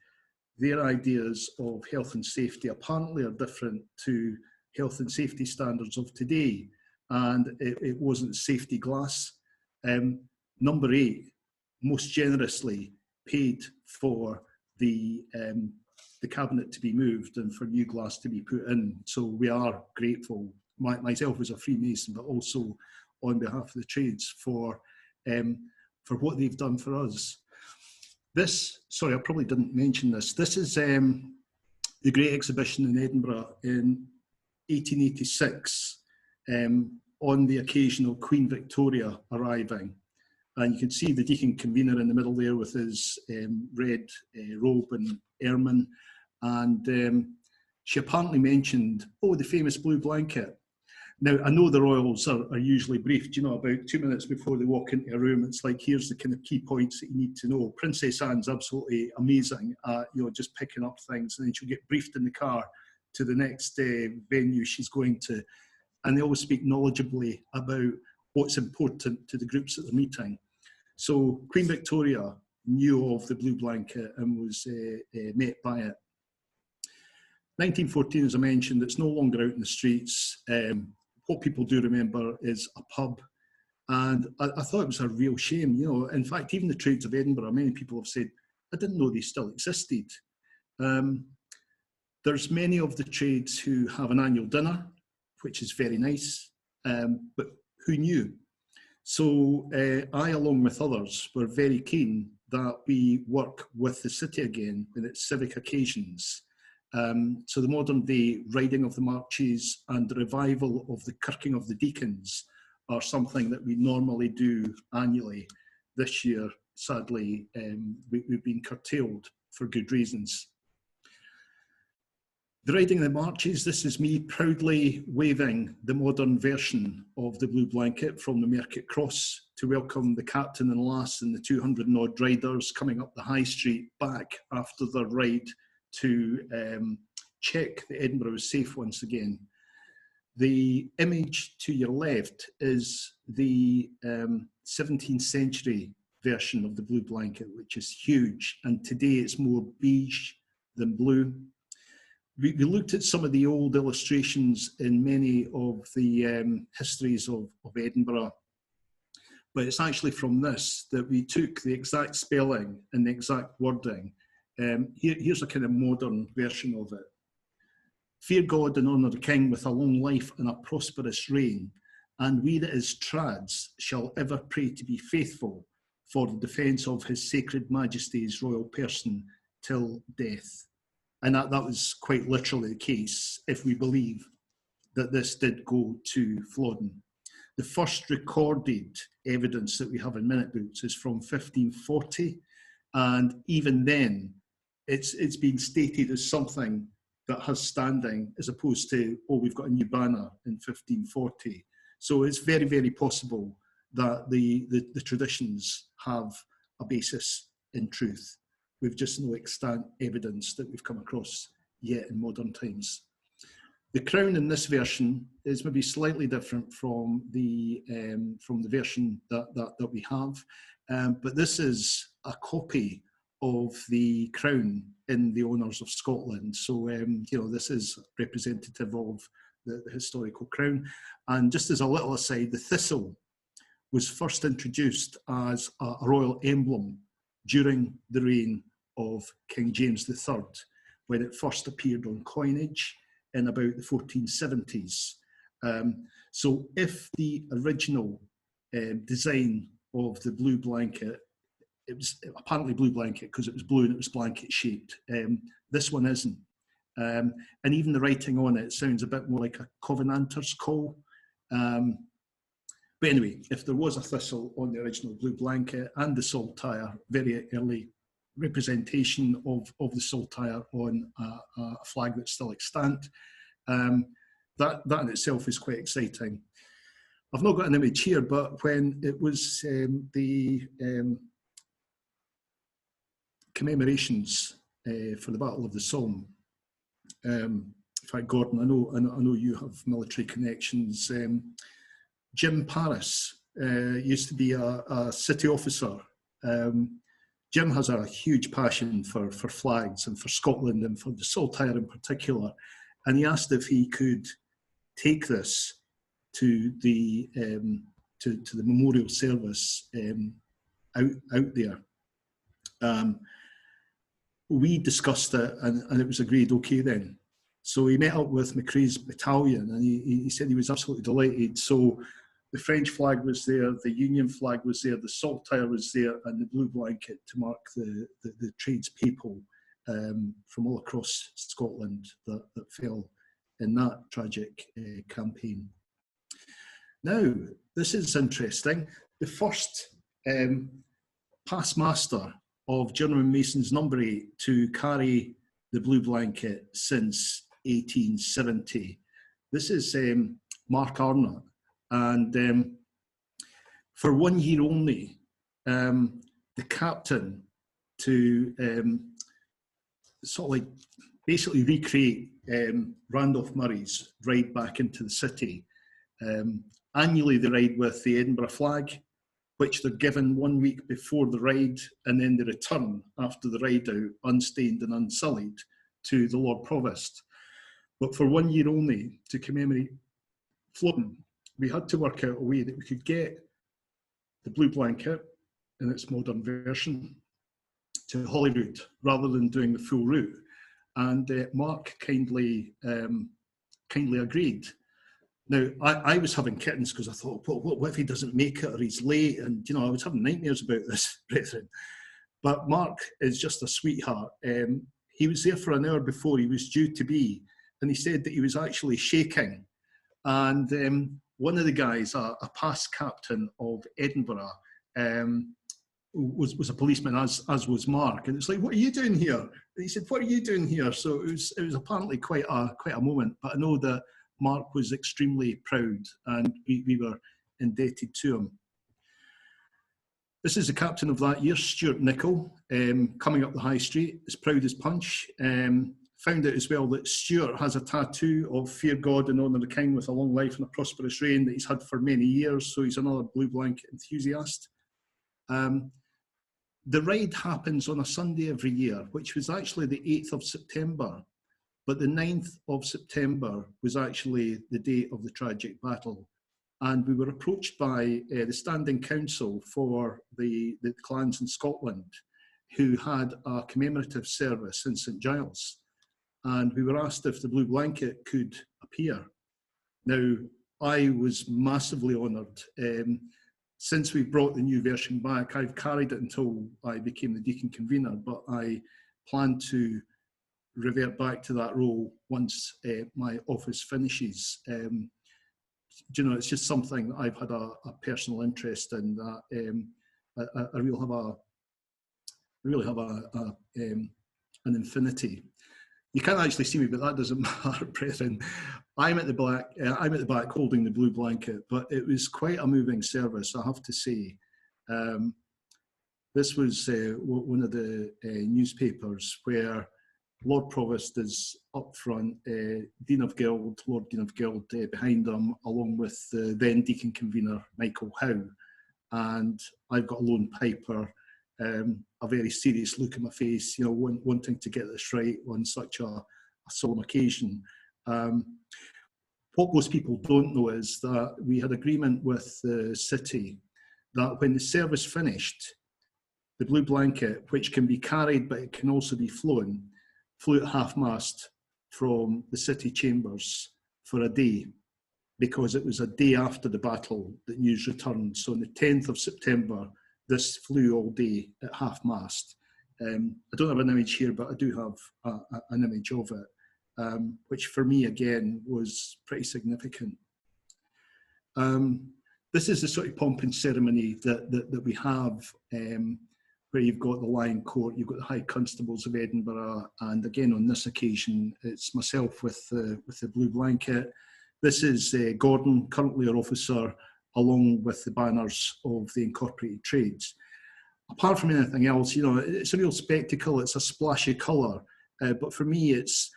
their ideas of health and safety apparently are different to health and safety standards of today, and it wasn't safety glass. Number 8 most generously paid for the cabinet to be moved and for new glass to be put in. So we are grateful, myself as a Freemason, but also on behalf of the trades for what they've done for us. This, sorry, I probably didn't mention this. This is the Great Exhibition in Edinburgh in 1886 on the occasion of Queen Victoria arriving. And you can see the Deacon Convener in the middle there with his red robe and ermine. And she apparently mentioned, oh, the famous blue blanket. Now, I know the royals are usually briefed, you know, about 2 minutes before they walk into a room. It's like, here's the kind of key points that you need to know. Princess Anne's absolutely amazing at, you know, just picking up things, and then she'll get briefed in the car to the next venue she's going to. And they always speak knowledgeably about what's important to the groups at the meeting. So Queen Victoria knew of the blue blanket and was met by it. 1914, as I mentioned, it's no longer out in the streets. What people do remember is a pub. And I thought it was a real shame, you know. In fact, even the trades of Edinburgh, many people have said, I didn't know they still existed. There's many of the trades who have an annual dinner, which is very nice, but who knew? So I, along with others, were very keen that we work with the city again in its civic occasions. So the modern day riding of the marches and the revival of the kirking of the deacons are something that we normally do annually. This year, sadly, we've been curtailed for good reasons. The riding of the marches, this is me proudly waving the modern version of the blue blanket from the Market Cross to welcome the captain and lass and the 200 and odd riders coming up the high street back after their ride to check that Edinburgh was safe once again. The image to your left is the 17th century version of the blue blanket, which is huge, and today it's more beige than blue. We looked at some of the old illustrations in many of the histories of Edinburgh, but it's actually from this that we took the exact spelling and the exact wording. Here's a kind of modern version of it. Fear God and honour the King with a long life and a prosperous reign, and we that is trads shall ever pray to be faithful for the defence of his sacred majesty's royal person till death. And that was quite literally the case if we believe that this did go to Flodden. The first recorded evidence that we have in minute books is from 1540, and even then it's been stated as something that has standing as opposed to, oh, we've got a new banner in 1540. So it's very, very possible that the traditions have a basis in truth. We've just no extant evidence that we've come across yet in modern times. The crown in this version is maybe slightly different from the version that we have, but this is a copy of the crown in the Honours of Scotland. So, you know, this is representative of the historical crown. And just as a little aside, the thistle was first introduced as a royal emblem during the reign of King James III, when it first appeared on coinage in about the 1470s. So if the original design of the blue blanket, it was apparently blue blanket because it was blue and it was blanket shaped. This one isn't. And even the writing on it sounds a bit more like a Covenanter's call. But anyway, if there was a thistle on the original blue blanket and the saltire, very early representation of the saltire on a flag that's still extant, that in itself is quite exciting. I've not got an image here, but when it was the commemorations for the Battle of the Somme, in fact, Gordon, I know you have military connections. Jim Paris used to be a city officer. Jim has a huge passion for flags and for Scotland and for the saltire in particular. And he asked if he could take this to the memorial service out there. We discussed it and it was agreed okay then. So he met up with McCree's battalion and he said he was absolutely delighted. So the French flag was there, the Union flag was there, the saltire was there, and the blue blanket to mark the tradespeople from all across Scotland that fell in that tragic campaign. Now, this is interesting. The first past master of Journeyman Mason's Number 8 to carry the blue blanket since 1870. This is Mark Arnott, and for 1 year only, the captain to sort of like basically recreate Randolph Murray's ride back into the city. Annually they ride with the Edinburgh flag, which they're given 1 week before the ride, and then they return after the ride out unstained and unsullied to the Lord Provost. But for 1 year only, to commemorate floating, we had to work out a way that we could get the blue blanket in its modern version to Holyrood rather than doing the full route. And Mark kindly agreed. Now, I was having kittens because I thought, well, what if he doesn't make it or he's late? And, you know, I was having nightmares about this, brethren. But Mark is just a sweetheart. He was there for an hour before he was due to be, and he said that he was actually shaking. And one of the guys, a past captain of Edinburgh, was a policeman, as was Mark, and it's like, what are you doing here? And he said, what are you doing here? So it was apparently quite a moment. But I know that Mark was extremely proud, and we were indebted to him. This is the captain of that year, Stewart Nickel, coming up the high street, as proud as punch. Found out as well that Stewart has a tattoo of fear God and honour the King with a long life and a prosperous reign that he's had for many years, so he's another blue blanket enthusiast. The ride happens on a Sunday every year, which was actually the 8th of September, but the 9th of September was actually the day of the tragic battle. And we were approached by the Standing Council for the clans in Scotland, who had a commemorative service in St Giles. And we were asked if the blue blanket could appear. Now, I was massively honoured. Since we brought the new version back, I've carried it until I became the deacon convener, but I plan to revert back to that role once my office finishes. You know, it's just something that I've had a personal interest in, that I really have an infinity. You can't actually see me, but that doesn't matter, brethren. I'm at the back holding the blue blanket, but it was quite a moving service, I have to say. This was one of the newspapers where Lord Provost is up front, Dean of Guild, Lord Dean of Guild behind him, along with the then Deacon Convener Michael Howe. And I've got a lone piper, a very serious look in my face, you know, wanting to get this right on such a solemn occasion. What most people don't know is that we had agreement with the city that when the service finished, the blue blanket, which can be carried but it can also be flown, flew at half-mast from the city chambers for a day, because it was a day after the battle that news returned. So on the 10th of September, this flew all day at half-mast. I don't have an image here, but I do have an image of it, which for me, again, was pretty significant. This is the sort of pomp and ceremony that we have, where you've got the Lion Court, you've got the High Constables of Edinburgh, and again on this occasion it's myself with the blue blanket. This is Gordon, currently our officer, along with the banners of the incorporated trades. Apart from anything else, you know, it's a real spectacle, it's a splash of colour, but for me it's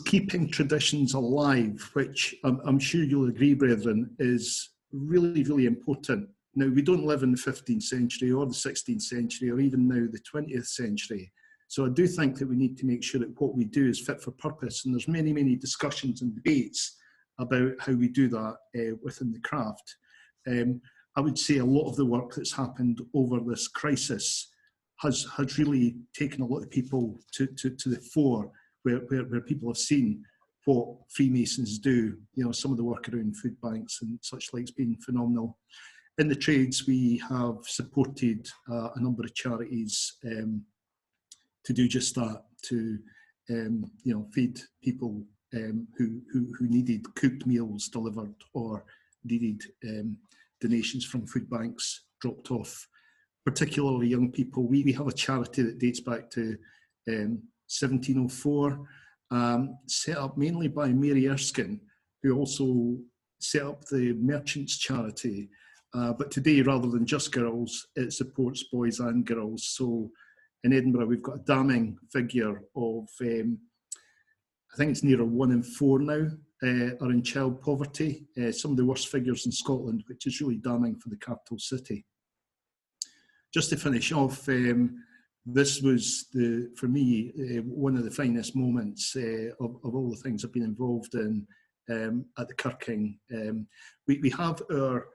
keeping traditions alive, which I'm sure you'll agree, brethren, is really, really important. Now, we don't live in the 15th century or the 16th century or even now the 20th century. So I do think that we need to make sure that what we do is fit for purpose. And there's many, many discussions and debates about how we do that within the craft. I would say a lot of the work that's happened over this crisis has really taken a lot of people to the fore, where people have seen what Freemasons do. You know, some of the work around food banks and such like has been phenomenal. In the trades, we have supported a number of charities to do just that, to you know, feed people who needed cooked meals delivered or needed donations from food banks dropped off, particularly young people. We have a charity that dates back to 1704, set up mainly by Mary Erskine, who also set up the Merchants' Charity. But today, rather than just girls, it supports boys and girls. So in Edinburgh, we've got a damning figure of, I think it's nearer 1 in 4 now, are in child poverty. Some of the worst figures in Scotland, which is really damning for the capital city. Just to finish off, this was, for me, one of the finest moments of all the things I've been involved in at the Kirking. We have our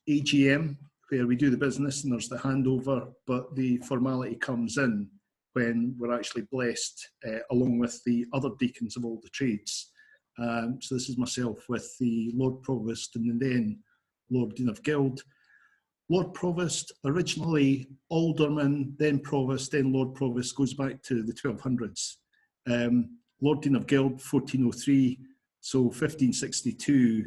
AGM where we do the business and there's the handover, but the formality comes in when we're actually blessed along with the other deacons of all the trades. So this is myself with the Lord Provost and then Lord Dean of Guild. Lord Provost, originally Alderman, then Provost, then Lord Provost, goes back to the 1200s. Lord Dean of Guild, 1403, so 1562,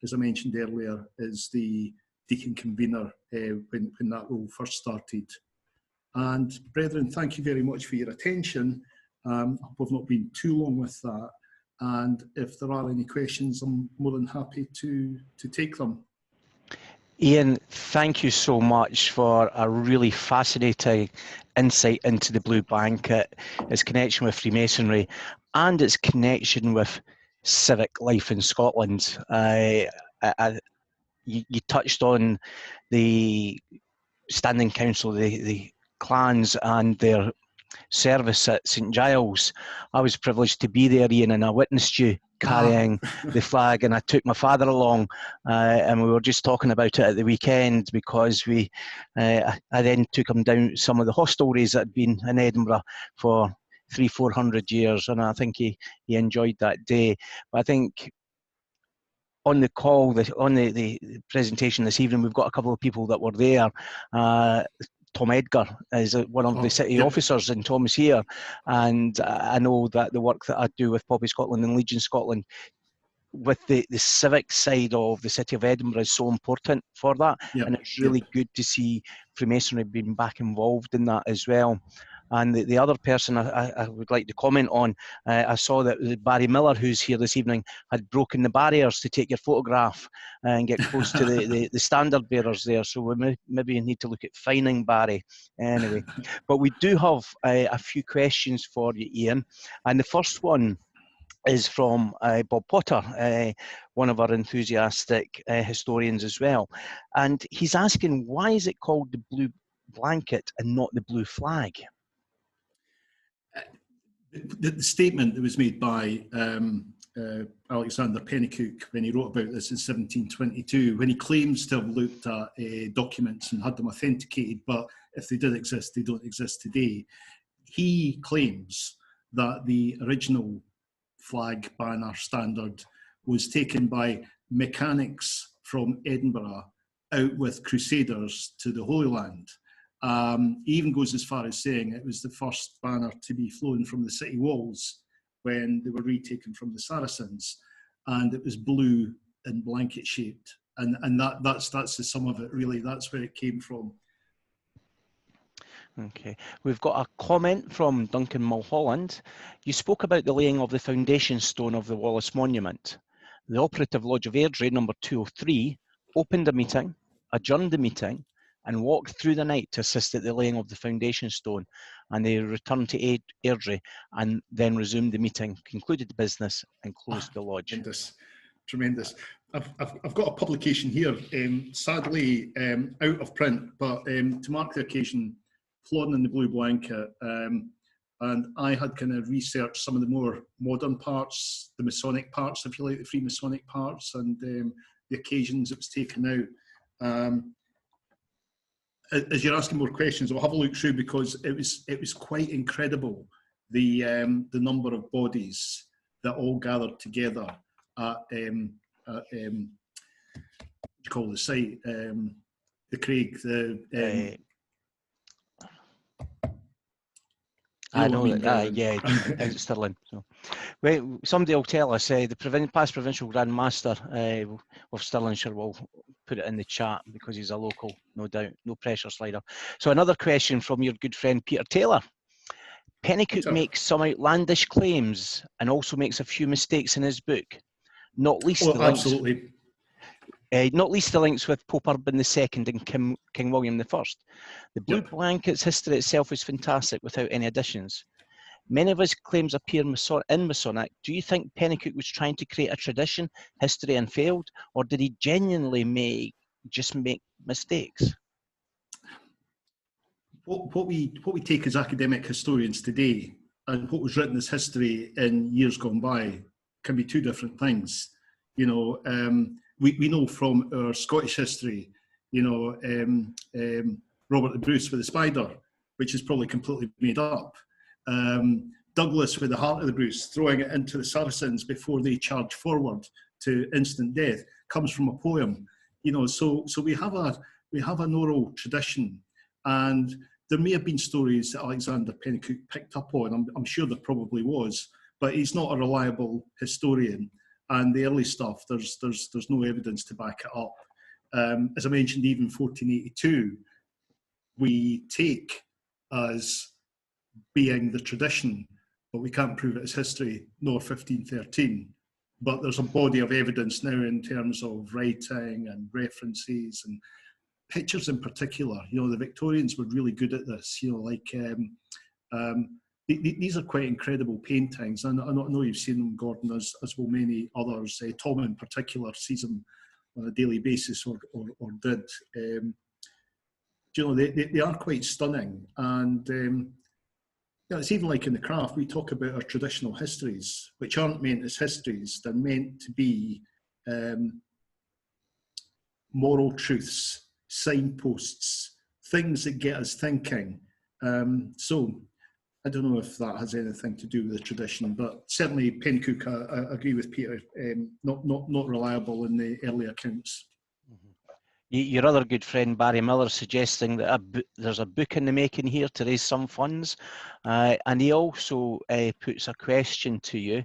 as I mentioned earlier, is the deacon convener when that role first started. And brethren, thank you very much for your attention. I hope I've not been too long with that. And if there are any questions, I'm more than happy to take them. Ian, thank you so much for a really fascinating insight into the Blue Blanket, its connection with Freemasonry and its connection with civic life in Scotland. You touched on the Standing Council, the clans and their service at St Giles. I was privileged to be there, Ian, and I witnessed you carrying the flag, and I took my father along, and we were just talking about it at the weekend because I then took him down some of the hostelries that had been in Edinburgh for 300-400 years, and I think he enjoyed that day. But I think on the call, on the presentation this evening, we've got a couple of people that were there. Tom Edgar is one of the city officers, and Tom's here. And I know that the work that I do with Poppy Scotland and Legion Scotland, with the civic side of the city of Edinburgh, is so important for that. And it's really good to see Freemasonry being back involved in that as well. And the other person I would like to comment on, I saw that Barry Miller, who's here this evening, had broken the barriers to take your photograph and get close to the standard bearers there. So we maybe need to look at fining Barry anyway. But we do have a few questions for you, Ian. And the first one is from Bob Potter, one of our enthusiastic historians as well. And he's asking, why is it called the Blue Blanket and not the Blue Flag? The statement that was made by Alexander Pennycook when he wrote about this in 1722, when he claims to have looked at documents and had them authenticated, but if they did exist, they don't exist today. He claims that the original flag, banner, standard was taken by mechanics from Edinburgh out with crusaders to the Holy Land. He even goes as far as saying it was the first banner to be flown from the city walls when they were retaken from the Saracens, and it was blue and blanket shaped, and that's the sum of it, really. That's where it came from. Okay, we've got a comment from Duncan Mulholland. You spoke about the laying of the foundation stone of the Wallace Monument. The Operative Lodge of Airdrie, number 203, opened a meeting, adjourned the meeting, and walked through the night to assist at the laying of the foundation stone. And they returned to Airdrie and then resumed the meeting, concluded the business, and closed the lodge. Tremendous. I've got a publication here, sadly out of print, but to mark the occasion, Plodding in the Blue Blanket. And I had kind of researched some of the more modern parts, the Masonic parts, if you like, the Freemasonic parts, and the occasions it was taken out. As you're asking more questions, I'll have a look through, because it was quite incredible, the number of bodies that all gathered together at what do you call the site, the Craig, I know that, yeah, out Stirling. So, wait, somebody will tell us. The past provincial Grand Master of Stirlingshire will put it in the chat because he's a local, no doubt. No pressure, Slider. So another question from your good friend Peter Taylor. Pennycook makes some outlandish claims and also makes a few mistakes in his book, not least the links. Absolutely. Not least the links with Pope Urban II and King William I. The Blue Blankets history itself is fantastic without any additions. Many of his claims appear in Masonic. Do you think Pennycook was trying to create a tradition, history, and failed, or did he genuinely just make mistakes? What we take as academic historians today and what was written as history in years gone by can be two different things. You know, we know from our Scottish history, you know, Robert the Bruce with the spider, which is probably completely made up. Douglas with the heart of the Bruce, throwing it into the Saracens before they charge forward to instant death, comes from a poem. You know, so we have an oral tradition, and there may have been stories that Alexander Pennycook picked up on. I'm sure there probably was, but he's not a reliable historian. And the early stuff, there's no evidence to back it up. As I mentioned, even 1482, we take as being the tradition, but we can't prove it as history, nor 1513. But there's a body of evidence now in terms of writing and references and pictures in particular. You know, the Victorians were really good at this. You know, like these are quite incredible paintings. And I know you've seen them, Gordon, as will many others. Tom in particular sees them on a daily basis, or did. You know, they are quite stunning. And you know, it's even like in the craft, we talk about our traditional histories, which aren't meant as histories. They're meant to be moral truths, signposts, things that get us thinking. So I don't know if that has anything to do with the tradition, but certainly Pennycook, I agree with Peter, not reliable in the early accounts. Your other good friend Barry Miller suggesting that there's a book in the making here to raise some funds, and he also puts a question to you.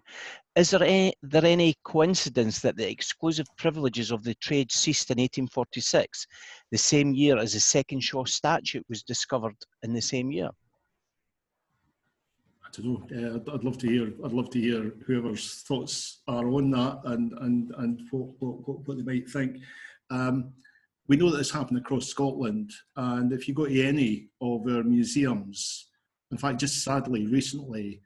Is there any coincidence that the exclusive privileges of the trade ceased in 1846, the same year as the Second Shaw Statute was discovered in the same year? I don't know. I'd love to hear. I'd love to hear whoever's thoughts are on that and what they might think. We know that this happened across Scotland, and if you go to any of our museums, in fact, just sadly recently,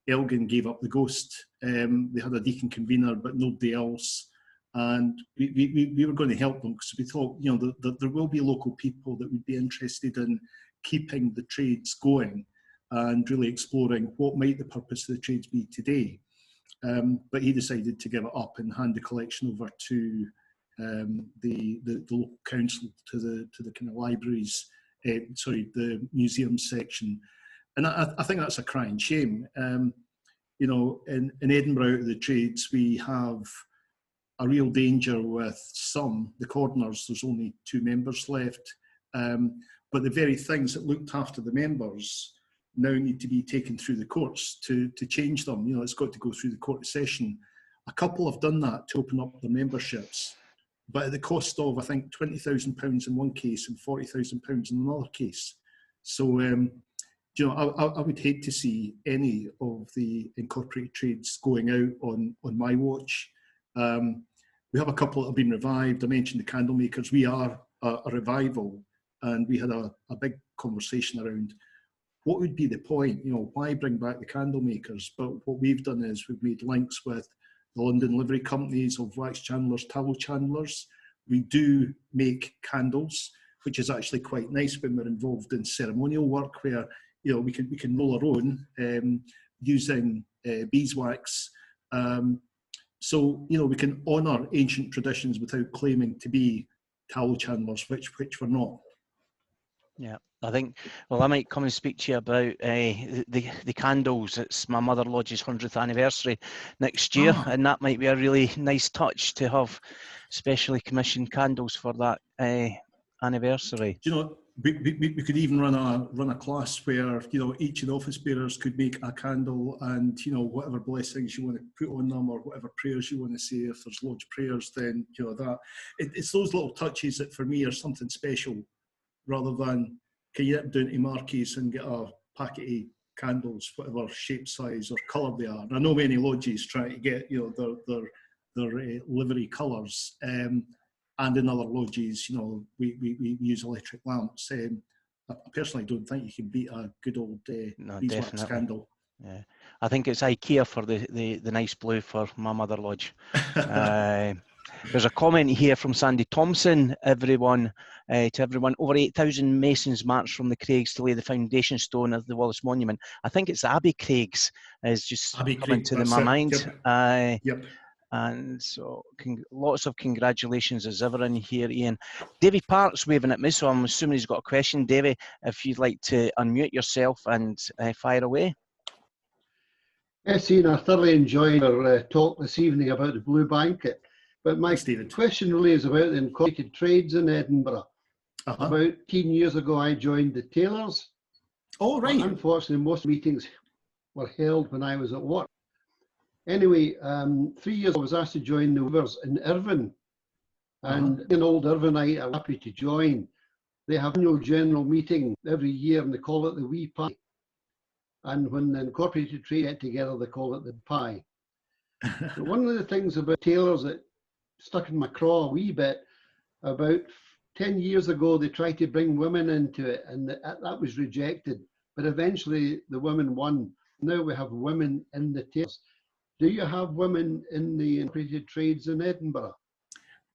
Elgin gave up the ghost. They had a deacon convener, but nobody else. And we were going to help them because we thought, you know, that there will be local people that would be interested in keeping the trades going and really exploring what might the purpose of the trades be today. But he decided to give it up and hand the collection over to the local council, to the kind of libraries, the museum section. And I think that's a crying shame. You know, in Edinburgh, the trades, we have a real danger with some, the Cordoners, there's only 2 members left. But the very things that looked after the members now need to be taken through the courts to change them. You know, it's got to go through the court session. A couple have done that to open up their memberships, but at the cost of, I think, £20,000 in one case and £40,000 in another case. So, you know, I would hate to see any of the incorporated trades going out on my watch. We have a couple that have been revived. I mentioned the candle makers. We are a revival, and we had a big conversation around what would be the point. You know, why bring back the candle makers? But what we've done is we've made links with the London livery companies of wax chandlers, tallow chandlers. We do make candles, which is actually quite nice when we're involved in ceremonial work where, you know, we can roll our own using beeswax. So, you know, we can honour ancient traditions without claiming to be tallow chandlers, which we're not. Yeah, I think, well, I might come and speak to you about the candles. It's my mother lodge's 100th anniversary next year, and that might be a really nice touch to have specially commissioned candles for that anniversary. Do you know, we could even run a class where, you know, each of the office bearers could make a candle, and, you know, whatever blessings you want to put on them or whatever prayers you want to say, if there's lodge prayers, then, you know, that it's those little touches that for me are something special, rather than can you nip down to Marquis and get a packet of candles, whatever shape, size or colour they are. And I know many lodges try to get, you know, their livery colours, and in other lodges, you know, we use electric lamps. I personally don't think you can beat a good old No, beeswax definitely. candle. Yeah, I think it's IKEA for the nice blue for my mother lodge. There's a comment here from Sandy Thompson. To everyone, over 8,000 masons marched from the Craigs to lay the foundation stone of the Wallace Monument. I think it's Abbey Craigs is just Abbey coming Craig, to my mind. Yep. Yep. And so lots of congratulations as ever in here, Ian. Davy Park's waving at me, so I'm assuming he's got a question. Davy, if you'd like to unmute yourself and fire away. Yes, Ian, I thoroughly enjoyed our talk this evening about the Blue Blanket. But my question really is about the incorporated trades in Edinburgh. About 10 years ago, I joined the tailors. Oh, right. But unfortunately, most meetings were held when I was at work. Anyway, 3 years ago, I was asked to join the weavers in Irvine. And in old Irvineite, I'm happy to join. They have an annual general meeting every year, and they call it the Wee Pie. And when the incorporated trade get together, they call it the pie. So one of the things about tailors that stuck in my craw a wee bit, about 10 years ago, they tried to bring women into it, and that was rejected. But eventually, the women won. Now we have women in the tailors. Do you have women in the incorporated trades in Edinburgh?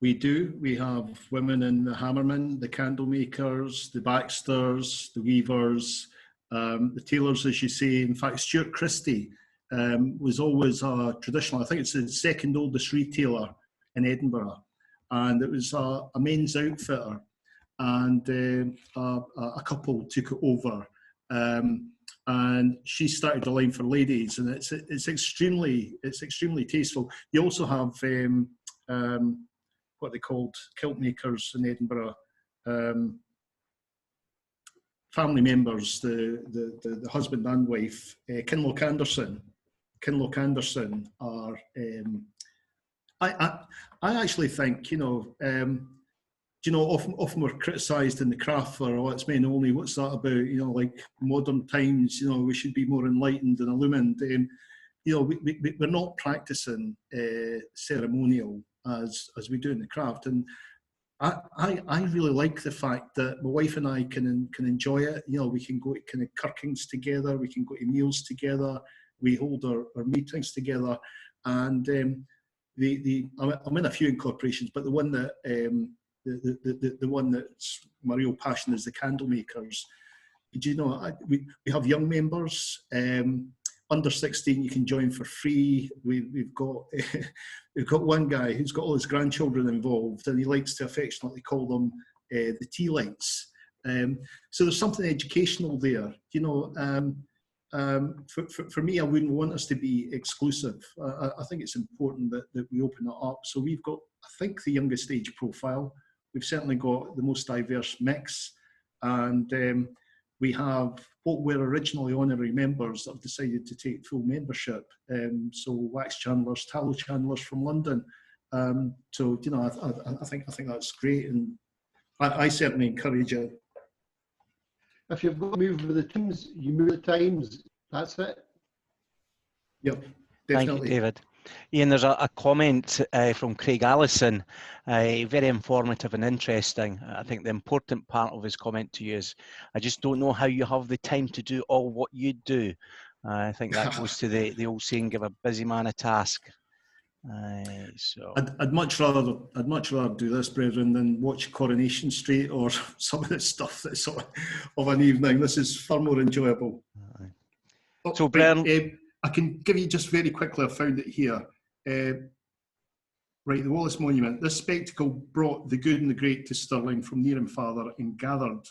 We do. We have women in the hammermen, the candle makers, the backsters, the weavers, the tailors, as you say. In fact, Stewart Christie was always a traditional, I think it's the second oldest retailer in Edinburgh. And it was a men's outfitter, and a couple took it over. And she started a line for ladies, and it's extremely tasteful. You also have what they called kilt makers in Edinburgh. Family members, the husband and wife, Kinloch Anderson. Kinloch Anderson are. I actually think, often we're criticised in the craft for, oh, it's men only. What's that about? Like modern times. We should be more enlightened and illumined. We're not practicing ceremonial as we do in the craft, and I really like the fact that my wife and I can enjoy it. We can go to kind of kirkings together, we can go to meals together, we hold our meetings together, and I'm in a few incorporations, but the one that the one that's my real passion is the candle makers. We have young members. Under 16, you can join for free. We've got one guy who's got all his grandchildren involved, and he likes to affectionately call them the tea lights. So there's something educational there. For me, I wouldn't want us to be exclusive. I think it's important that we open it up. So we've got, I think, the youngest age profile. We've certainly got the most diverse mix, and we have what were originally honorary members that have decided to take full membership. So wax chandlers, tallow chandlers from London. I think that's great, and I certainly encourage it. If you've got to move with the times, you move with the times. That's it. Yep, definitely. Thank you, David. Ian, there's a comment from Craig Allison, very informative and interesting. I think the important part of his comment to you is, I just don't know how you have the time to do all what you do. I think that goes to the old saying, give a busy man a task. So I'd much rather do this, brethren, than watch Coronation Street or some of the stuff that's of an evening. This is far more enjoyable. So, Bren, I can give you just very quickly, I found it here. Right, the Wallace Monument. This spectacle brought the good and the great to Stirling from near and farther, and gathered,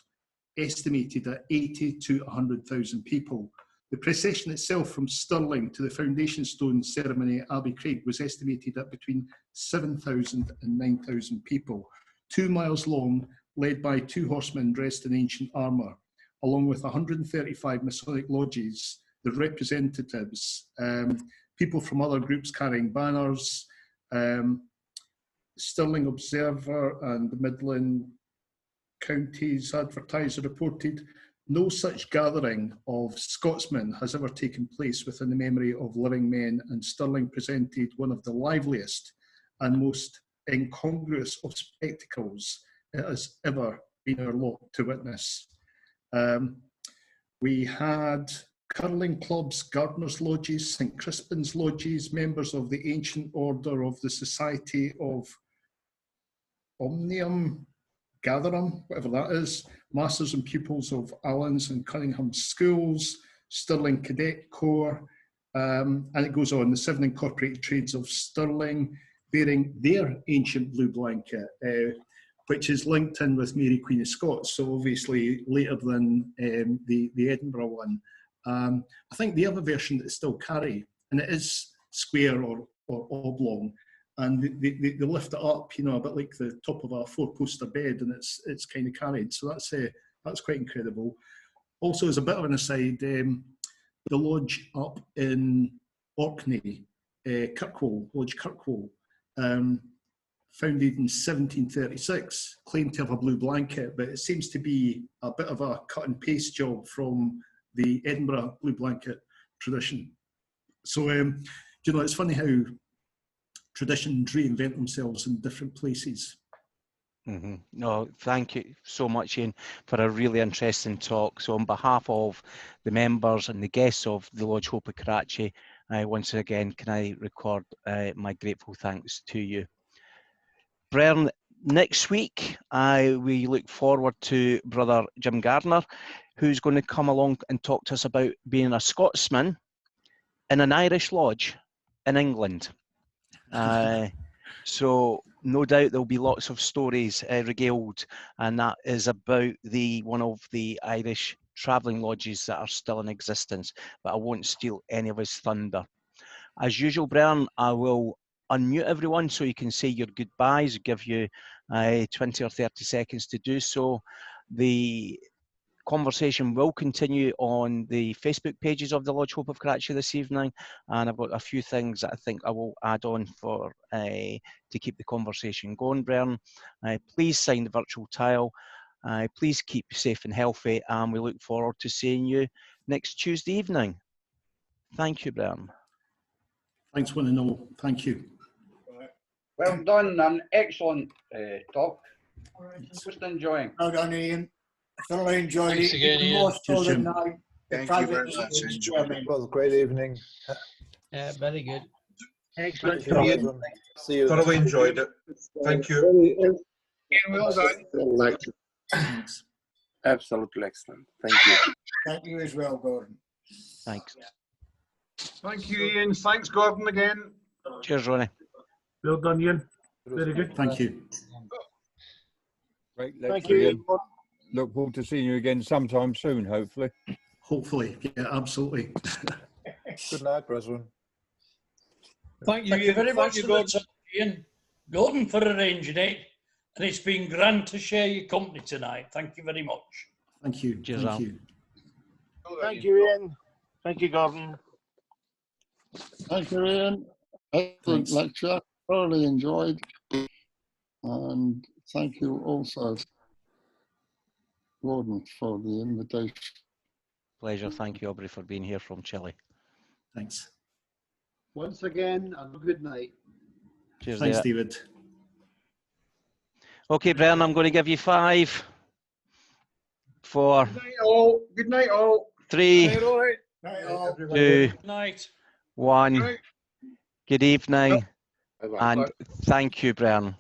estimated at 80 to 100,000 people. The procession itself from Stirling to the foundation stone ceremony at Abbey Craig was estimated at between 7,000 and 9,000 people. 2 miles long, led by 2 horsemen dressed in ancient armour, along with 135 Masonic lodges, the representatives, people from other groups carrying banners, Stirling Observer and the Midland Counties Advertiser reported no such gathering of Scotsmen has ever taken place within the memory of living men, and Stirling presented one of the liveliest and most incongruous of spectacles it has ever been our lot to witness. We had curling clubs, gardeners' lodges, St Crispin's lodges, members of the ancient order of the Society of Omnium Gatherum, whatever that is, masters and pupils of Allen's and Cunningham's schools, Stirling Cadet Corps, and it goes on, the 7 incorporated trades of Stirling, bearing their ancient blue blanket, which is linked in with Mary Queen of Scots, so obviously later than the Edinburgh one. I think they have a version that still carry, and it is square or oblong, and they lift it up, you know, a bit like the top of a 4-poster bed, and it's kind of carried. So that's quite incredible. Also, as a bit of an aside, the lodge up in Orkney, Kirkwall, Lodge Kirkwall, founded in 1736, claimed to have a blue blanket, but it seems to be a bit of a cut and paste job from the Edinburgh blue blanket tradition. So, you know, it's funny how traditions reinvent themselves in different places. Mm-hmm. No, thank you so much, Ian, for a really interesting talk. So on behalf of the members and the guests of the Lodge Hope of Karachi, once again, can I record my grateful thanks to you. Bren, next week, we look forward to Brother Jim Gardner, who's going to come along and talk to us about being a Scotsman in an Irish lodge in England. So no doubt there'll be lots of stories regaled, and that is about one of the Irish travelling lodges that are still in existence, but I won't steal any of his thunder. As usual, Brian, I will unmute everyone so you can say your goodbyes, give you 20 or 30 seconds to do so. The conversation will continue on the Facebook pages of the Lodge Hope of Karachi this evening, and I've got a few things that I think I will add on for to keep the conversation going, Brian. Please sign the virtual tile. Please keep safe and healthy, and we look forward to seeing you next Tuesday evening. Thank you, Brian. Thanks, one and all. Thank you. Well done, an excellent talk. Just enjoying. Well done, Ian. Thoroughly enjoyed Thanks it. again, Even Ian. more so Cheers, than Jim. the Thank you private very much. meetings, Enjoyed it. Chairman. Well, great evening. Yeah, very good. Excellent. See you. Thoroughly enjoyed it. Thank you. Well done. Thanks. Absolutely excellent. Thank you. Thank you as well, Gordon. Thanks. Thank you, Ian. Thanks, Gordon, again. Cheers, Ronnie. Well done, Ian. Very good. Thank you. Great Thank lecture, you. Ian. Look forward to seeing you again sometime soon, hopefully. Hopefully, yeah, absolutely. Good night, Breswin. Thank you very much, Ian. Gordon, for arranging it, and it's been grand to share your company tonight. Thank you very much. Thank you. Cheers, Thank Al. you. Thank you, Ian. Thank you, Gordon. Thank you, Ian. Excellent Thanks. lecture. Thoroughly enjoyed. And thank you also, Gordon, for the invitation. Pleasure. Thank you, Aubrey, for being here from Chile. Thanks. Once again, and a good night. Cheers. Thanks, there. David. Okay, Brian, I'm going to give you 5, 4, Good night, all. Good night, all. 3, Night, all. 2, Good night. 1. Good night. Good evening, Bye-bye. and thank you, Brian.